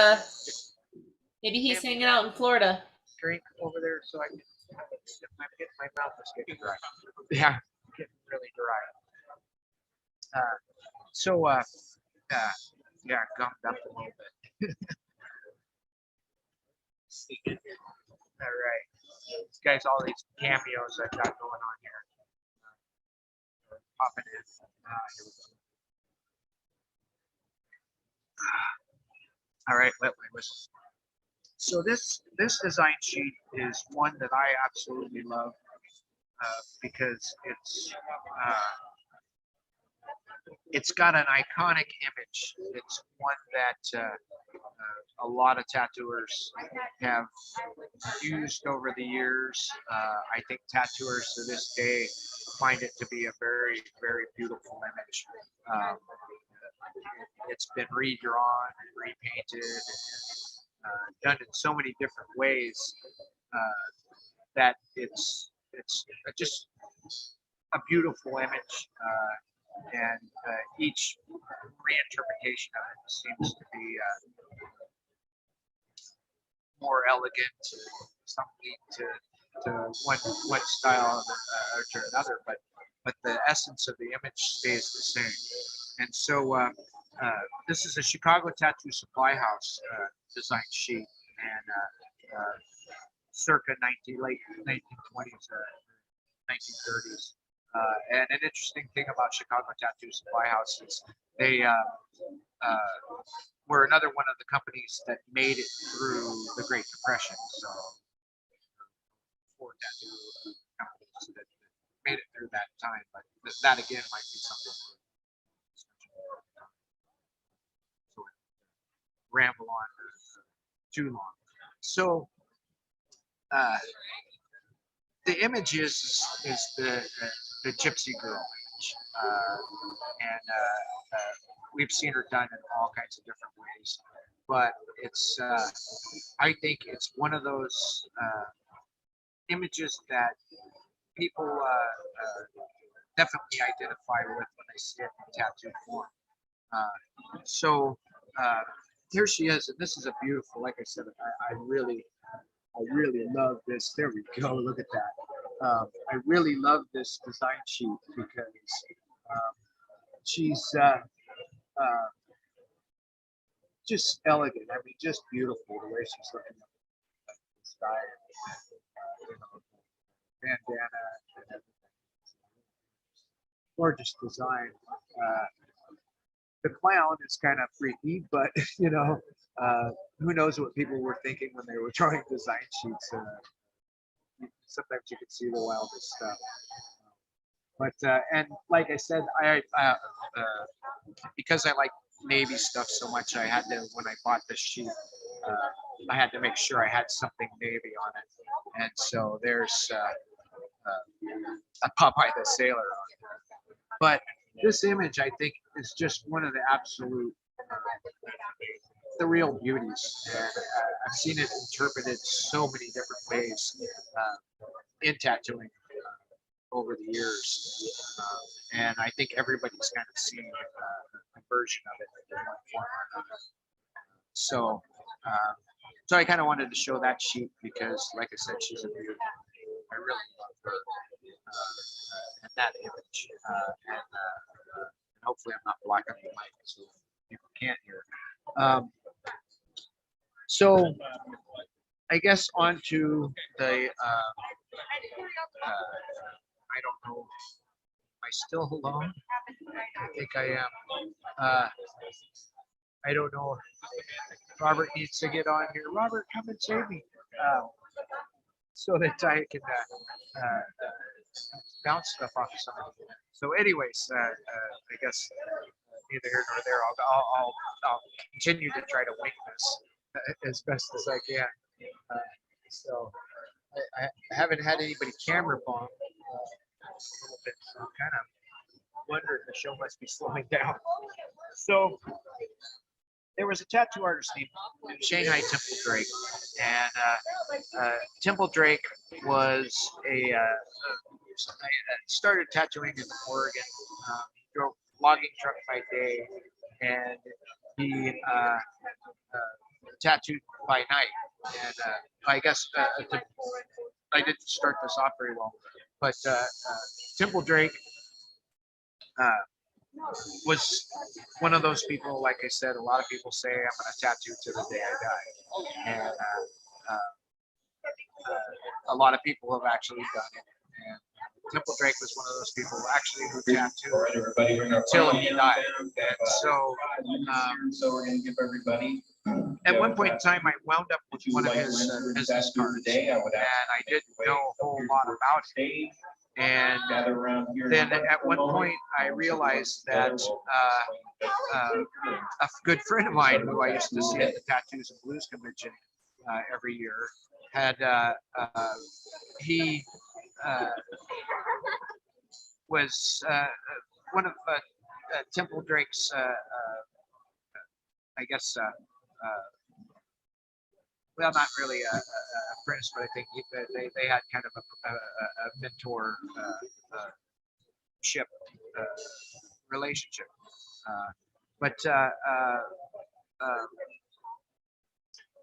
hanging out in Florida. Drink over there so I can. My mouth is getting dry. Yeah, getting really dry. Yeah, gummed up a little bit. All right, guys, all these cameos I've got going on here. Popping in. Here we go. All right, wet my whistle. So this design sheet is one that I absolutely love because it's it's got an iconic image. It's one that a lot of tattooers have used over the years. I think tattooers to this day find it to be a very, very beautiful image. It's been redrawn and repainted and done in so many different ways that it's just a beautiful image. And each reinterpretation of it seems to be more elegant, some lead to one style or to another, but the essence of the image stays the same. And so this is a Chicago Tattoo Supply House design sheet, and circa late 1920s, 1930s. And an interesting thing about Chicago Tattoo Supply House is they were another one of the companies that made it through the Great Depression. So, four tattoo companies that made it through that time, but that again might be something. So, ramble on too long. So, the image is the Gypsy Girl image, and we've seen her done in all kinds of different ways. But it's, I think it's one of those images that people definitely identify with when they see it in tattoo form. So here she is, and this is a beautiful. Like I said, I really love this. There we go. Look at that. I really love this design sheet because she's just elegant. I mean, just beautiful the way she's looking at the sky, bandana, and everything. Gorgeous design. The clown is kind of freaky, but who knows what people were thinking when they were drawing design sheets. Sometimes you can see the wildest stuff. But and like I said, I because I like Navy stuff so much, I had to, when I bought this sheet, I had to make sure I had something Navy on it. And so there's a Popeye the Sailor on there. But this image, I think, is just one of the absolute, the real beauties. And I've seen it interpreted so many different ways in tattooing over the years. And I think everybody's kind of seen a version of it in one form or another. So, so I kind of wanted to show that sheet because, like I said, she's a beauty. I really love her and that image. And hopefully I'm not blocking the mic so people can't hear. So I guess on to the, I don't know, am I still alone? I think I am. I don't know. Robert needs to get on here. Robert, come and save me. So that I can bounce stuff off of somebody. So anyways, I guess neither here nor there. I'll continue to try to wing this as best as I can. So I haven't had anybody camera bomb a little bit, so I'm kind of wondering the show must be slowing down. So there was a tattoo artist named Shanghai Temple Drake, and Temple Drake was started tattooing in Oregon. He drove a logging truck by day, and he tattooed by night. And I guess I didn't start this off very well, but Temple Drake was one of those people. Like I said, a lot of people say I'm going to tattoo to the day I die, and a lot of people have actually done it. And Temple Drake was one of those people actually who tattooed until he died. And so, so we're going to give everybody. At one point in time, I wound up with one of his business cards, and I didn't know a whole lot about it. And then at one point, I realized that a good friend of mine who I used to see at the Tattoos and Blues convention every year had he was one of Temple Drake's, I guess, well, not really a apprentice, but I think they had kind of a mentor ship relationship. But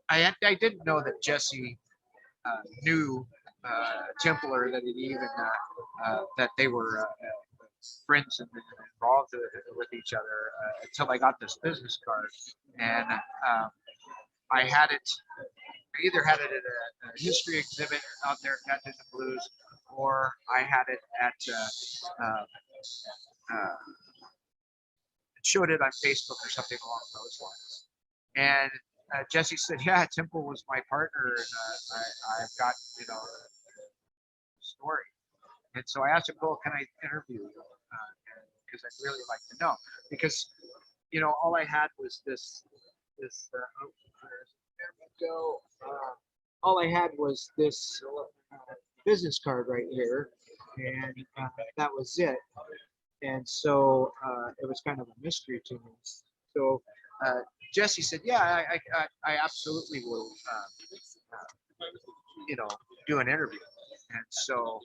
I didn't know that Jesse knew Templar, that it even that they were friends and involved with each other until I got this business card, and I had it. I either had it at a history exhibit out there at Tattoos and Blues, or I had it at showed it on Facebook or something along those lines. And Jesse said, "Yeah, Temple was my partner, and I've got a story." And so I asked him, "Well, can I interview you?" Because I'd really like to know. Because all I had was this. Oh, there we go. All I had was this business card right here, and that was it. And so it was kind of a mystery to me. So Jesse said, "Yeah, I absolutely will, do an interview." And so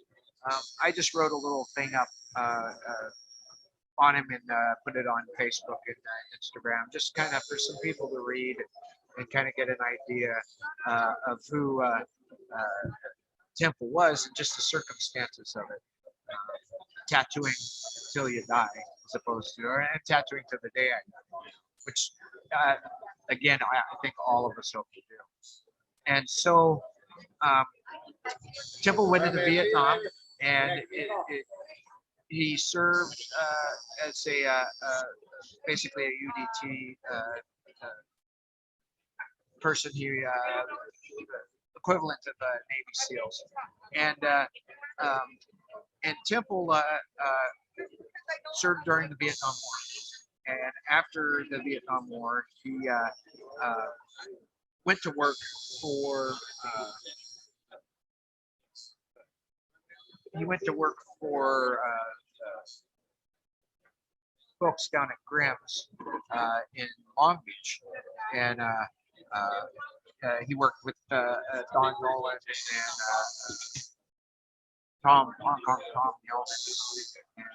I just wrote a little thing up on him and put it on Facebook and Instagram, just kind of for some people to read and kind of get an idea of who Temple was and just the circumstances of it. Tattooing till you die, as opposed to, and tattooing to the day I die, which again, I think all of us hope to do. And so Temple went into Vietnam, and he served as basically a UDT person, equivalent of Navy SEALs, and Temple served during the Vietnam War, and after the Vietnam War, he went to work for folks down at Grimm's in Long Beach, and he worked with Don Nolan and Tom Yeoman, and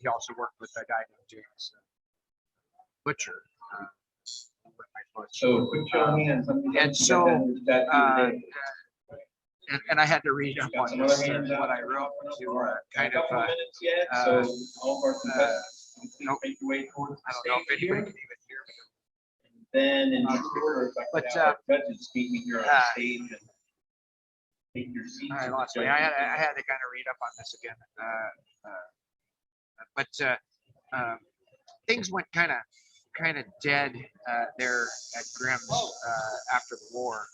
he also worked with a guy named James Butcher. And so, and I had to read up on this, what I wrote to kind of, nope, I don't know if anybody can even hear me. Then, but I lost me. I had to kind of read up on this again, but things went kind of dead there at Grimm's after the war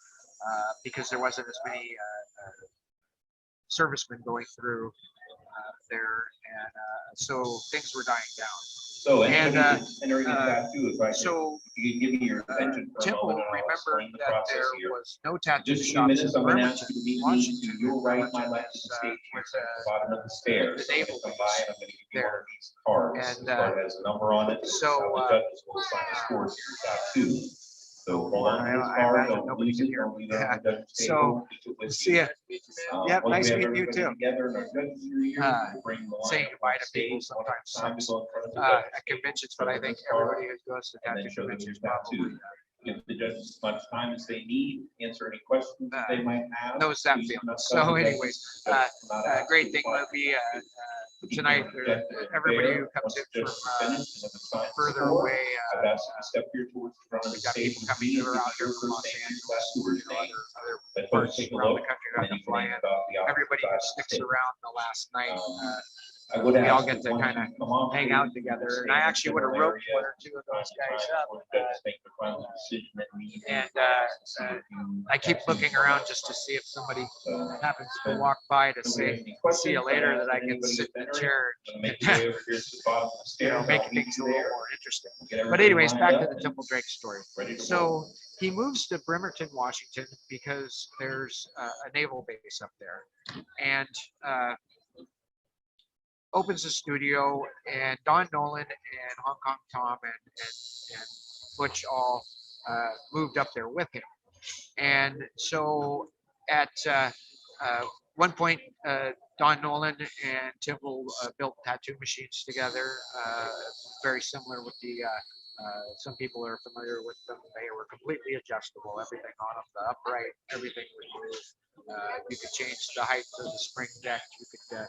because there wasn't as many servicemen going through there, and so things were dying down. So, and so you can give me your attention for Temple a moment, remembered the that there here. was no tattoo Just a few shops minutes, in I'm going to Bremerton, ask you to meet me Washington. to your right, my Bremerton left, the stage here was at the bottom of the stairs. the naval So I'm base gonna come by and I'm going to give you one there. of these cards. And, This card has a number on it. so, the judges will assign a score to your tattoo. So hold on to this I card, imagine don't nobody lose can it, hear don't me. leave it on the judge's So, table, keep it with see you. ya. Yep, Once nice we have meeting you everybody too. together and our judges are here, we'll bring the line Saying up goodbye on to stage, people one at a time, sometimes go in front of the at judge's table, conventions, show but I them think this card, everybody who goes to and then tattoo show them conventions your probably tattoo. Give the judges as much time as they need, answer any questions that they might have. knows that Please feeling. do not So tell the anyways, judges that you're not asked great to thing apply. would be Keep tonight. the judges Everybody there. who comes Once in the from judges are finished and have assigned the further score, away, I've asked you to step here towards the front of we the got stage. people coming who are out here from Los Angeles, other But parts folks, take a around look, the country and who have then to you fly can in. about the opposite Everybody who side of the sticks stage. around the last night we all get to kind of hang out together. And I actually would have roped one or two of those guys up. I keep looking around just to see if somebody happens to walk by to say, see you later, that I can sit in the chair and make things a little more interesting. But anyways, back to the Temple Drake story. So he moves to Bremerton, Washington, because there's a naval base up there, and opens a studio, and Don Nolan and Hong Kong Tom and Butch all moved up there with him. And so at one point, Don Nolan and Temple built tattoo machines together, very similar with the, some people are familiar with them. They were completely adjustable, everything on them, the upright, everything would move. You could change the height of the spring deck. You could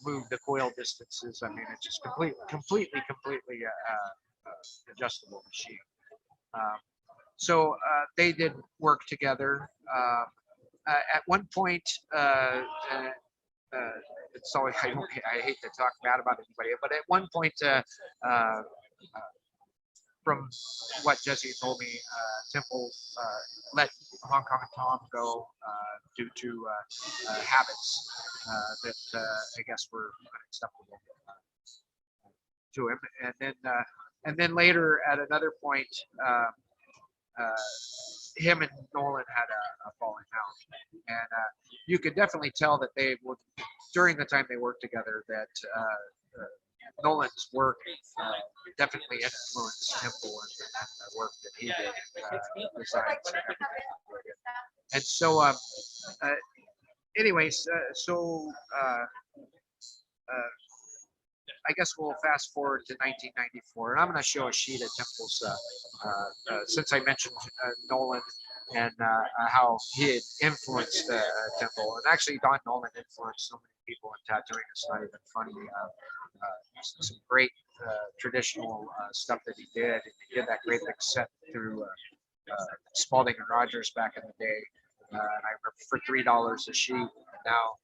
move the coil distances. I mean, it's just completely adjustable machine. So they did work together. At one point, it's always, I hate to talk bad about anybody, but at one point, from what Jesse told me, Temple let Hong Kong Tom go due to habits that I guess were unacceptable to him. And then later at another point, him and Nolan had a falling out, and you could definitely tell that they would, during the time they worked together, that Nolan's work definitely influenced Temple and the work that he did, designs and everything. And so, anyways, I guess we'll fast forward to 1994, and I'm going to show a sheet of Temple's, since I mentioned Nolan and how he had influenced Temple. And actually, Don Nolan influenced so many people in tattooing. It's not even funny. Some great traditional stuff that he did. And he did that great big set through Spalding and Rogers back in the day. And I remember for $3 a sheet. And now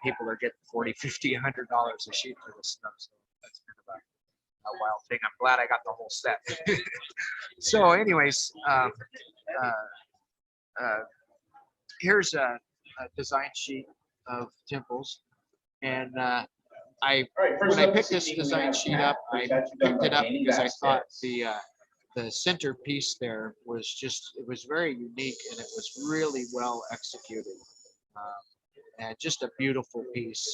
people are getting $40, $50, $100 a sheet for this stuff. So that's kind of a wild thing. I'm glad I got the whole set. So anyways, here's a design sheet of Temple's. And when I picked this design sheet up, I picked it up because I thought the center piece there was it was very unique, and it was really well executed. And just a beautiful piece.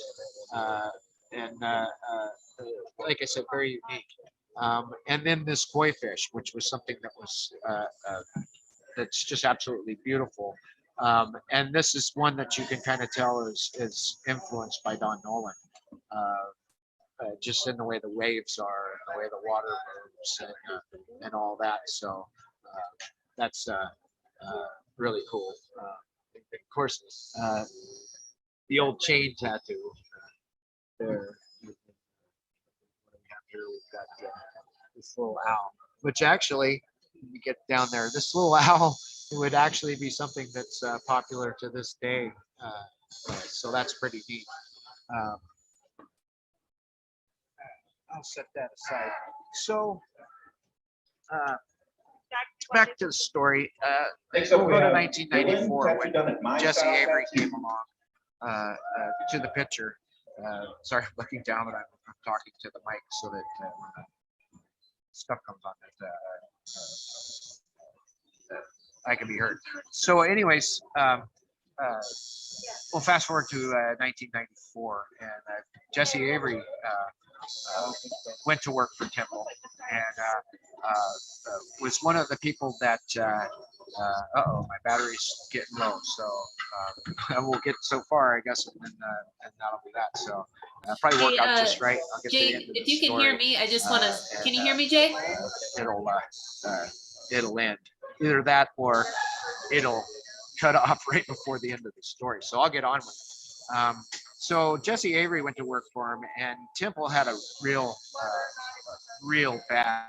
And like I said, very unique. And then this koi fish, which was something that was that's just absolutely beautiful. And this is one that you can kind of tell is influenced by Don Nolan. Just in the way the waves are, and the way the water moves, and all that. So that's really cool. Of course, the old chain tattoo. There, what do we have here? We've got this little owl, which actually, when you get down there, this little owl, it would actually be something that's popular to this day. So that's pretty neat. I'll set that aside. So back to the story. We'll go to 1994 when Jesse Avery came along to the picture. Sorry, I'm looking down, but I'm talking to the mic so that stuff comes on that I can be heard. So anyways, we'll fast forward to 1994, and Jesse Avery went to work for Temple, and was one of the people that uh-oh, my battery's getting low, so we'll get so far, I guess, and that'll be that. So probably work out just right. I'll get Jay, if you can hear me, I just want to, can you hear me, Jay? It'll end. Either that or it'll cut off right before the end of the story. So I'll get on with it. So Jesse Avery went to work for him, and Temple had a real bad.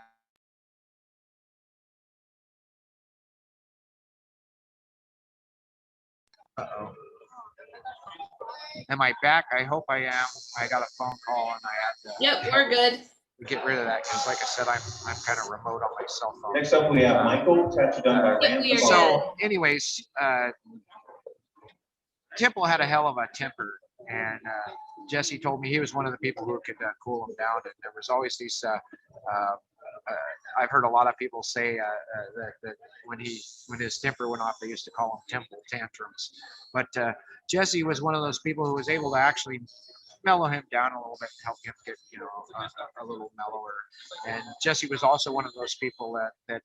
Uh-oh. Am I back? I hope I am. I got a phone call and I had to Yep, we're good. get rid of that because, like I said, I'm kind of remote on my cell phone. Next up, we have Michael, tattoo done by Yep, we are So, anyways, Temple had a hell of a temper, and Jesse told me he was one of the people who could cool him down. And there was always these. I've heard a lot of people say that when his temper went off, they used to call him temple tantrums. But Jesse was one of those people who was able to actually mellow him down a little bit and help him get a little mellower. And Jesse was also one of those people that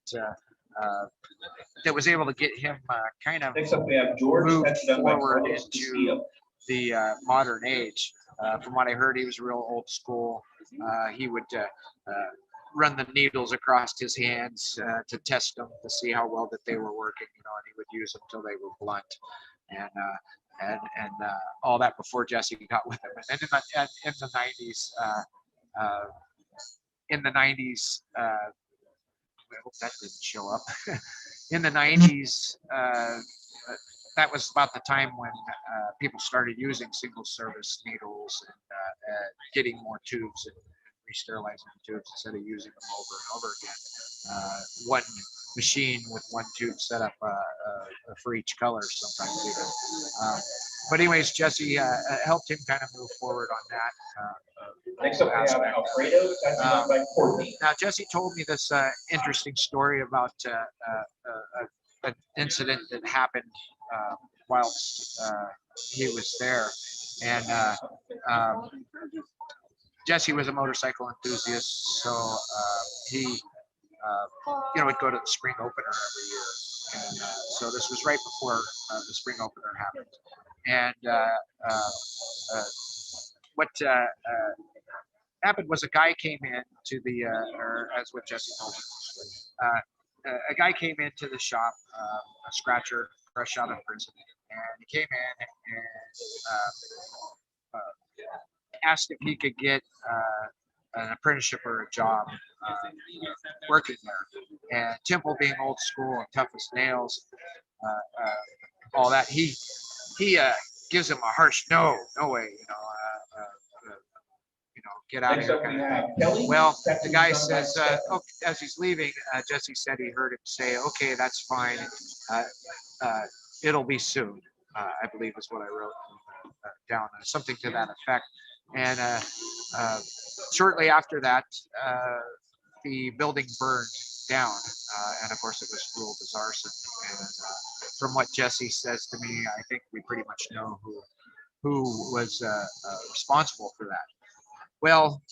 was able to get him kind of Next up, we have George, moved tattoo done by forward Carlos into Castillo. the modern age. From what I heard, he was real old school. He would run the needles across his hands to test them to see how well that they were working, and he would use them till they were blunt, and all that before Jesse got with him. And then in the 90s, I hope that didn't show up. In the 90s, that was about the time when people started using single service needles and getting more tubes and re-sterilizing the tubes instead of using them over and over again. One machine with one tube set up for each color sometimes even. But anyways, Jesse helped him kind of move forward on that. Next up, we have Alfredo, tattoo done by Courtney. Now, Jesse told me this interesting story about an incident that happened whilst he was there. And Jesse was a motorcycle enthusiast, so he would go to the spring opener every year. And so this was right before the spring opener happened. And what happened was a guy came in to the, or as what Jesse told me, a guy came into the shop, a scratcher, fresh out of prison, and he came in and asked if he could get an apprenticeship or a job working there. And Temple, being old school and tough as nails, all that, he gives him a harsh no way, get out of here. Well, the guy says, as he's leaving, Jesse said he heard him say, "Okay, that's fine. It'll be soon." I believe is what I wrote down, something to that effect. And shortly after that, the building burned down, and of course it was ruled as arson. And from what Jesse says to me, I think we pretty much know who was responsible for that. Well,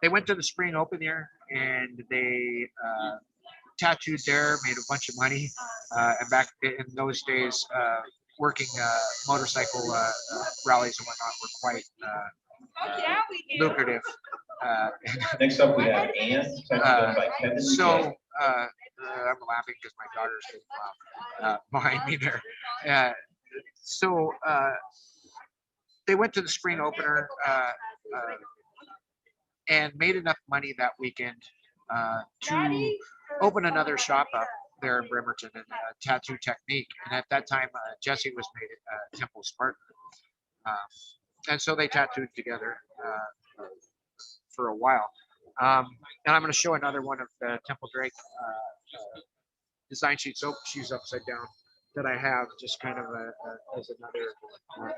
they went to the spring open there and they tattooed there, made a bunch of money. And back in those days, working motorcycle rallies and whatnot were quite lucrative. Next up, we have Anne, tattoo done by Kevin. So I'm laughing because my daughter's behind me there. So they went to the spring opener and made enough money that weekend to open another shop up there in Bremerton, and Tattoo Technique. And at that time, Jesse was made Temple's partner. And so they tattooed together for a while. And I'm going to show another one of the Temple Drake design sheets. Oh, she's upside down, that I have just kind of as another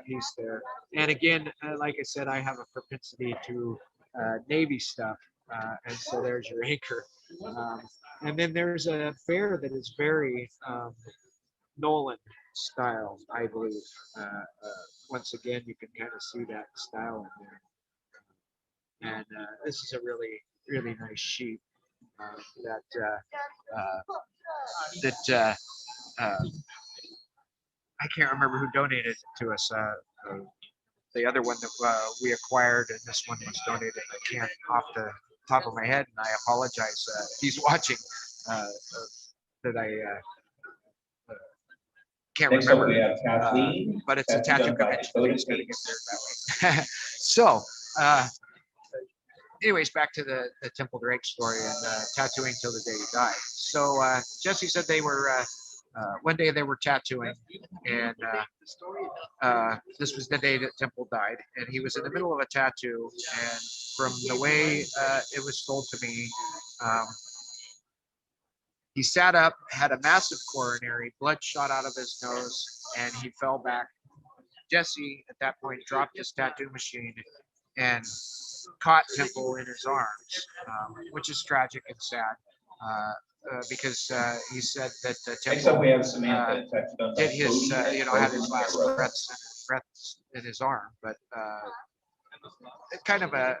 piece there. And again, like I said, I have a propensity to Navy stuff. And so there's your anchor. And then there's a bear that is very Nolan style, I believe. Once again, you can kind of see that style in there. And this is a really, really nice sheet that I can't remember who donated it to us. The other one that we acquired, and this one was donated. I can't off the top of my head, and I apologize if he's watching. That I can't Next remember. up, we have Kathleen, But it's a tattoo tattoo done by convention. Dakota It's gonna get Gates. there that way. So, anyways, back to the Temple Drake story and tattooing till the day you die. So Jesse said they were one day they were tattooing, and this was the day that Temple died, and he was in the middle of a tattoo, and from the way it was told to me, he sat up, had a massive coronary, blood shot out of his nose, and he fell back. Jesse, at that point, dropped his tattoo machine and caught Temple in his arms, which is tragic and sad, because he said that Temple did his, had his last breaths in his arm, but kind of a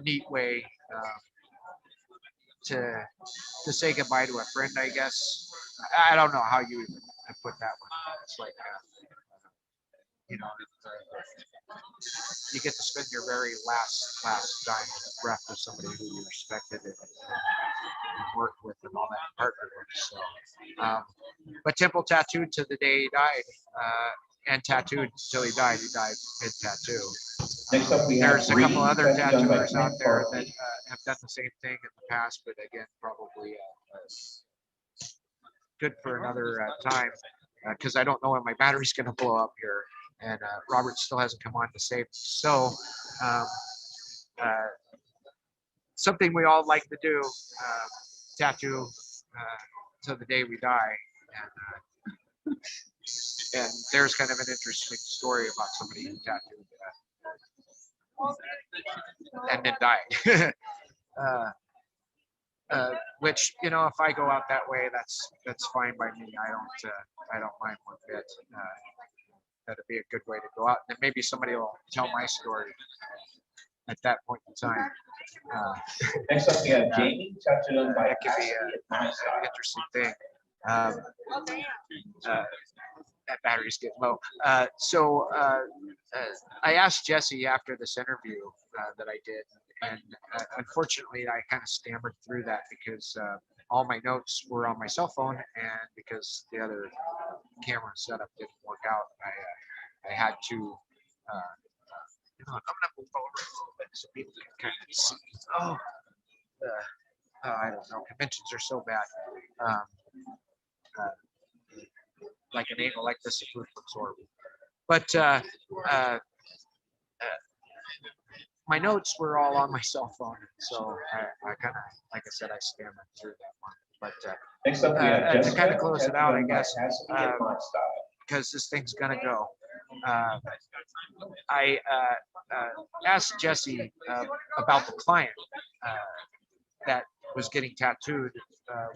neat way to say goodbye to a friend, I guess. I don't know how you even put that one. It's like, you get to spend your very last dying breath with somebody who you respected and worked with and all that, partnered with. So, but Temple tattooed to the day he died, and tattooed till he died. He died mid-tattoo. There's a couple other tattooers out there that have done the same thing in the past, but again, probably good for another time, because I don't know when my battery's going to blow up here, and Robert still hasn't come on to save me. So something we all like to do, tattoo till the day we die, and there's kind of an interesting story about somebody who tattooed and then died. Which, if I go out that way, that's fine by me. I don't mind one bit. That'd be a good way to go out. And then maybe somebody will tell my story at that point in time. Next up, we have Jamie. That could be an interesting thing. That battery's getting low. So I asked Jesse after this interview that I did, and unfortunately I kind of stammered through that because all my notes were on my cell phone, and because the other camera setup didn't work out, I had to I'm gonna move over a little bit so people can kind of see. I don't know, conventions are so bad. Like an angle like this, it would absorb. But my notes were all on my cell phone, so I kind of, like I said, I stammered through that one. But Next up, we have to kind of close it out, I guess, because this thing's gonna go. I asked Jesse about the client that was getting tattooed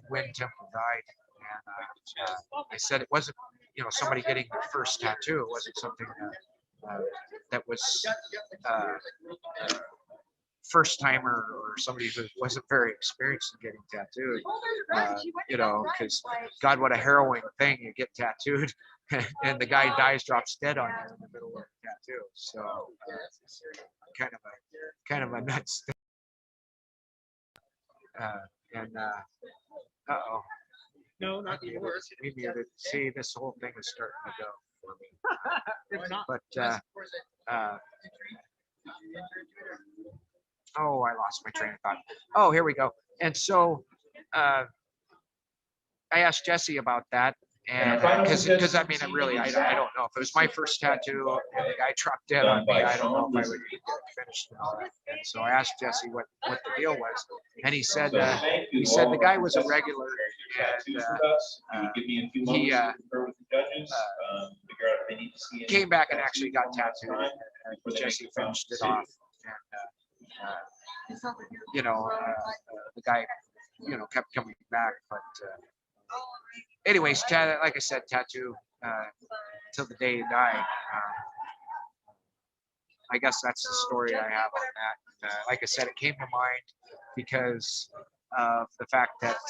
when Temple died. And I said it wasn't, somebody getting their first tattoo. It wasn't something that was first timer or somebody who wasn't very experienced in getting tattooed. Because God, what a harrowing thing! You get tattooed, and the guy dies, drops dead on you in the middle of the tattoo. So kind of a nuts thing. Uh-oh. No, not yours. Maybe you didn't see this whole thing is starting to go for me. But oh, I lost my train of thought. Oh, here we go. And so I asked Jesse about that, and because I mean, I don't know if it was my first tattoo and the guy dropped dead on me. I don't know if I would get it finished and all that. And so I asked Jesse what the deal was, and he said the guy was a regular, and he came back and actually got tattooed. And Jesse finished it off, and the guy kept coming back, but anyways, like I said, tattoo till the day you die. I guess that's the story I have on that. Like I said, it came to mind because of the fact that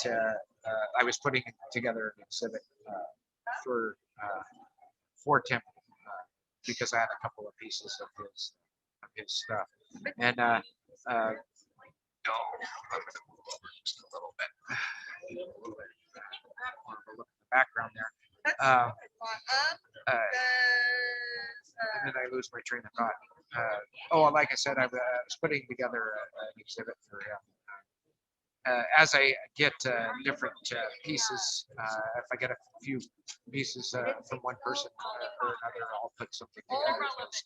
I was putting together an exhibit for Temple because I had a couple of pieces of his stuff, and I'm gonna move over just a little bit. Look at the background there. And then I lose my train of thought. Like I said, I was putting together an exhibit for him as I get different pieces, if I get a few pieces from one person or another, I'll put something together. Because,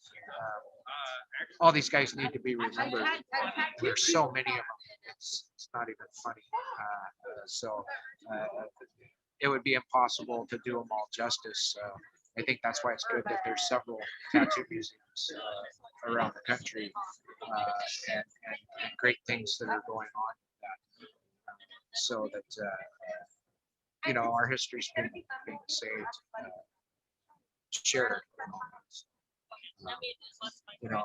all these guys need to be remembered. There's so many of them. It's not even funny. So it would be impossible to do them all justice. I think that's why it's good that there's several tattoo museums around the country and great things that are going on with that, so that you know, our history's being saved, shared. You know,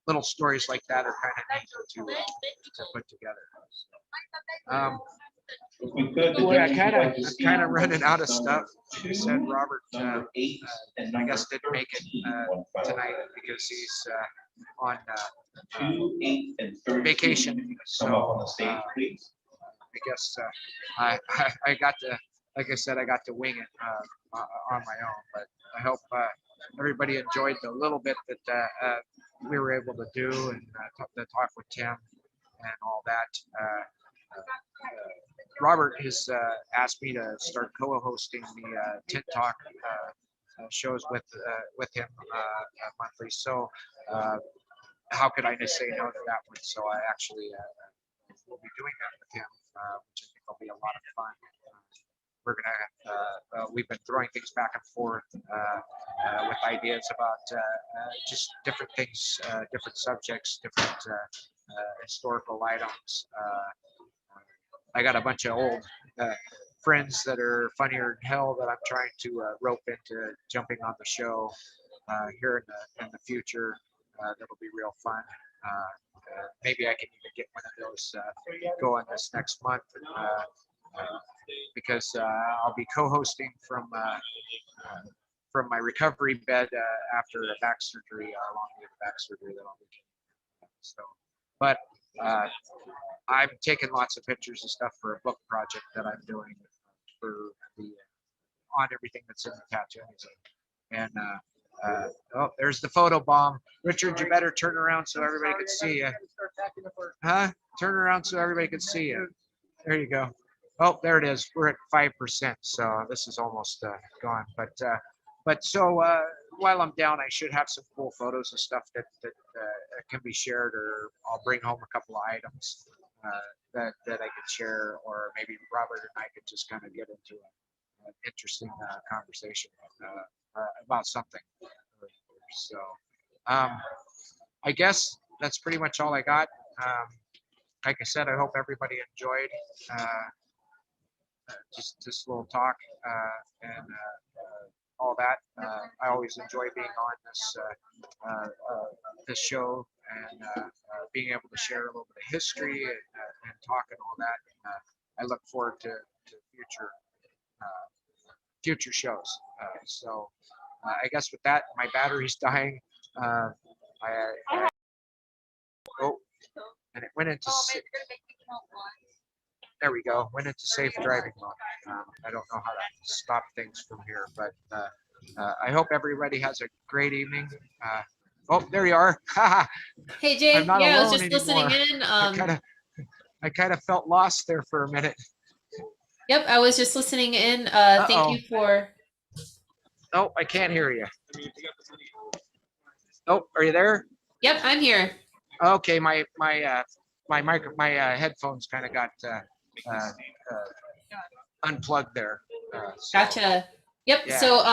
little stories like that are kind of neat to put together. Yeah, kind of running out of stuff. You said Robert, I guess didn't make it tonight because he's on vacation. So I guess I got to, like I said, I got to wing it on my own. But I hope everybody enjoyed the little bit that we were able to do, and the talk with Tim and all that. Robert has asked me to start co-hosting the Tint Talk shows with him monthly. So how could I just say no to that one? So I actually will be doing that with him, which I think will be a lot of fun. We're gonna we've been throwing things back and forth with ideas about just different things, different subjects, different historical items. I got a bunch of old friends that are funnier than hell that I'm trying to rope into jumping on the show here in the future. That'll be real fun. Maybe I can even get one of those going this next month, because I'll be co-hosting from my recovery bed after a back surgery, along with back surgery that I'll be getting. So, but I'm taking lots of pictures and stuff for a book project that I'm doing for the on everything that's in the tattoo museum. And oh, there's the photo bomb. Richard, you better turn around so everybody can see you. Huh? Turn around so everybody can see you. There you go. Oh, there it is. We're at 5%, so this is almost gone. But so while I'm down, I should have some cool photos and stuff that can be shared, or I'll bring home a couple of items that I could share, or maybe Robert and I could just kind of get into an interesting conversation about something. So I guess that's pretty much all I got. Like I said, I hope everybody enjoyed just this little talk and all that. I always enjoy being on this show and being able to share a little bit of history and talk and all that. And, I look forward to future shows. So I guess with that, my battery's dying. Oh, and it went into. There we go. Went into safe driving mode. I don't know how to stop things from here, but I hope everybody has a great evening. Oh, there you are. Hey Jay, I'm not yeah, I was alone just anymore. listening in. I kind of felt lost there for a minute. Yep, I was just listening in. Thank you for. Oh, I can't hear you. Oh, are you there? Yep, I'm here. Okay, my headphones kind of got unplugged there. So, Gotcha. Yep. Yeah. So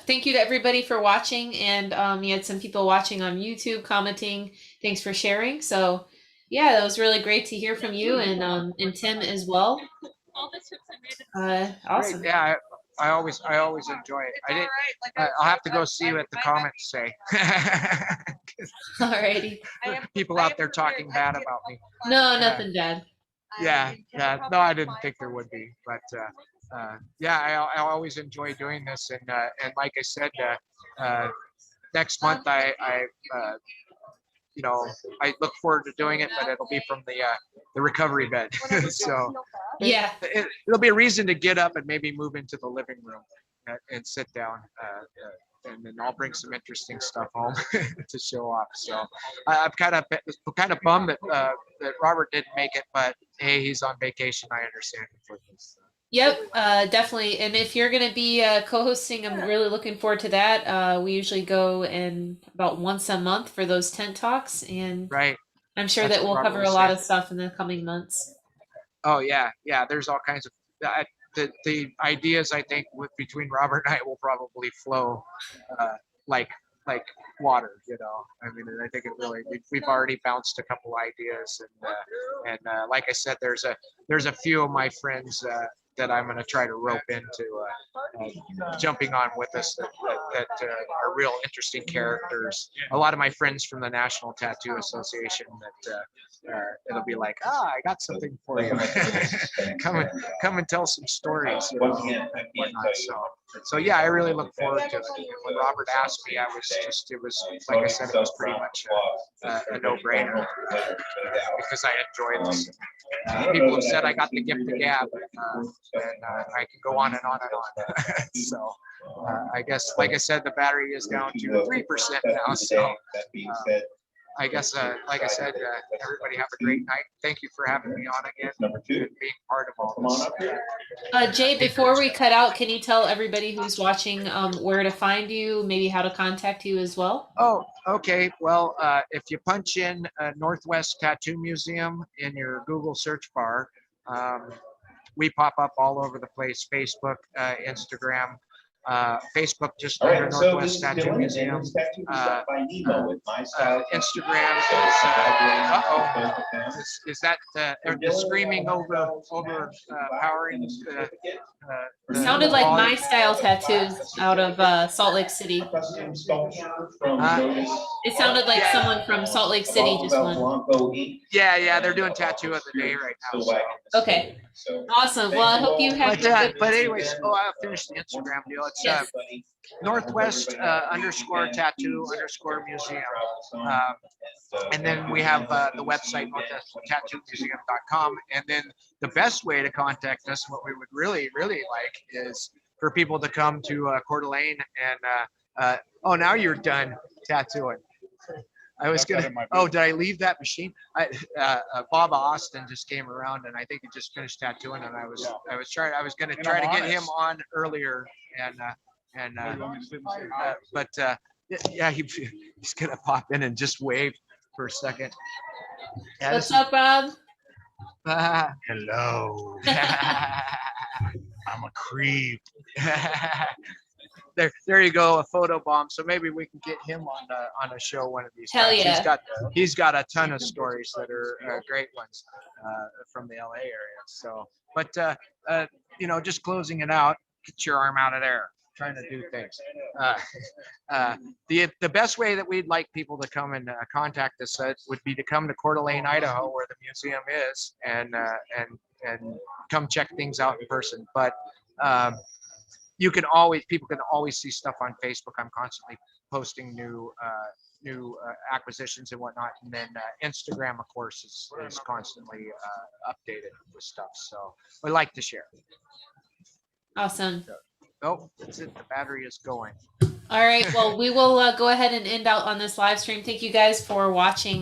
thank you to everybody for watching, and you had some people watching on YouTube commenting. Thanks for sharing. So yeah, that was really great to hear from you and Tim as well. Awesome. Great. Yeah, I always enjoy it. I didn't. I'll have to go see what the comments say. Alrighty. People out there talking bad about me. No, nothing bad. Yeah. No, I didn't think there would be, but yeah, I always enjoy doing this, and like I said, next month I you know, I look forward to doing it, but it'll be from the recovery bed. So Yeah. it'll be a reason to get up and maybe move into the living room and sit down then I'll bring some interesting stuff home to show off. So I'm kind of bummed that that Robert didn't make it, but hey, he's on vacation. I understand completely. Yep, definitely. And if you're going to be co-hosting, I'm really looking forward to that. We usually go in about once a month for those tent talks, and Right. I'm sure That's that what we'll Robert cover was a lot saying. of stuff in the coming months. Oh yeah, yeah. There's all kinds of the ideas. I think between Robert and I will probably flow like water. You know, I mean, I think it really. We've already bounced a couple ideas, and like I said, there's a few of my friends that I'm going to try to rope into jumping on with us that are real interesting characters. A lot of my friends from the National Tattoo Association that it'll be like, I got something for you. come and tell some stories, you know, and whatnot. So yeah, I really look forward to it. And when Robert asked me, it was like I said, it was pretty much a no-brainer because I enjoy this. People have said I got the gift of gab, and I can go on and on and on. So I guess, like I said, the battery is down to 3% now. So I guess, like I said, everybody have a great night. Thank you for having me on again and being part of all this. Jay, before we cut out, can you tell everybody who's watching where to find you, maybe how to contact you as well? Oh, okay. Well, if you punch in Northwest Tattoo Museum in your Google search bar, we pop up all over the place, Facebook, Instagram. Facebook just under Northwest Tattoo Museum. Instagram is that the screaming overpowering? It sounded like my style tattoos out of Salt Lake City. It sounded like someone from Salt Lake City just won. Yeah, they're doing tattoo of the day right now. So. Okay. Awesome. Well, I hope you have. But anyways, I'll finish the Instagram deal. It's Yes. Northwest _ tattoo _ museum. And then we have the website, northwesttattoomuseum.com. And then the best way to contact us, what we would really, really like is for people to come to Coeur d'Alene and, now you're done tattooing. I was gonna. Oh, did I leave that machine? Bob Austin just came around, and I think he just finished tattooing. And I was gonna try to get him on earlier, but yeah, he's gonna pop in and just wave for a second. Yeah, What's up, Bob? Hello. I'm a creep. There you go, a photo bomb. So maybe we can get him on a show one of these Hell times. yeah. He's got a ton of stories that are great ones from the LA area. So, but just closing it out, get your arm out of there. Trying to do things. The best way that we'd like people to come and contact us would be to come to Coeur d'Alene, Idaho, where the museum is, and come check things out in person. But people can always see stuff on Facebook. I'm constantly posting new acquisitions and whatnot, and then Instagram, of course, is constantly updated with stuff. So we like to share. Awesome. Oh, that's it. The battery is going. All right. Well, we will go ahead and end out on this live stream. Thank you guys for watching.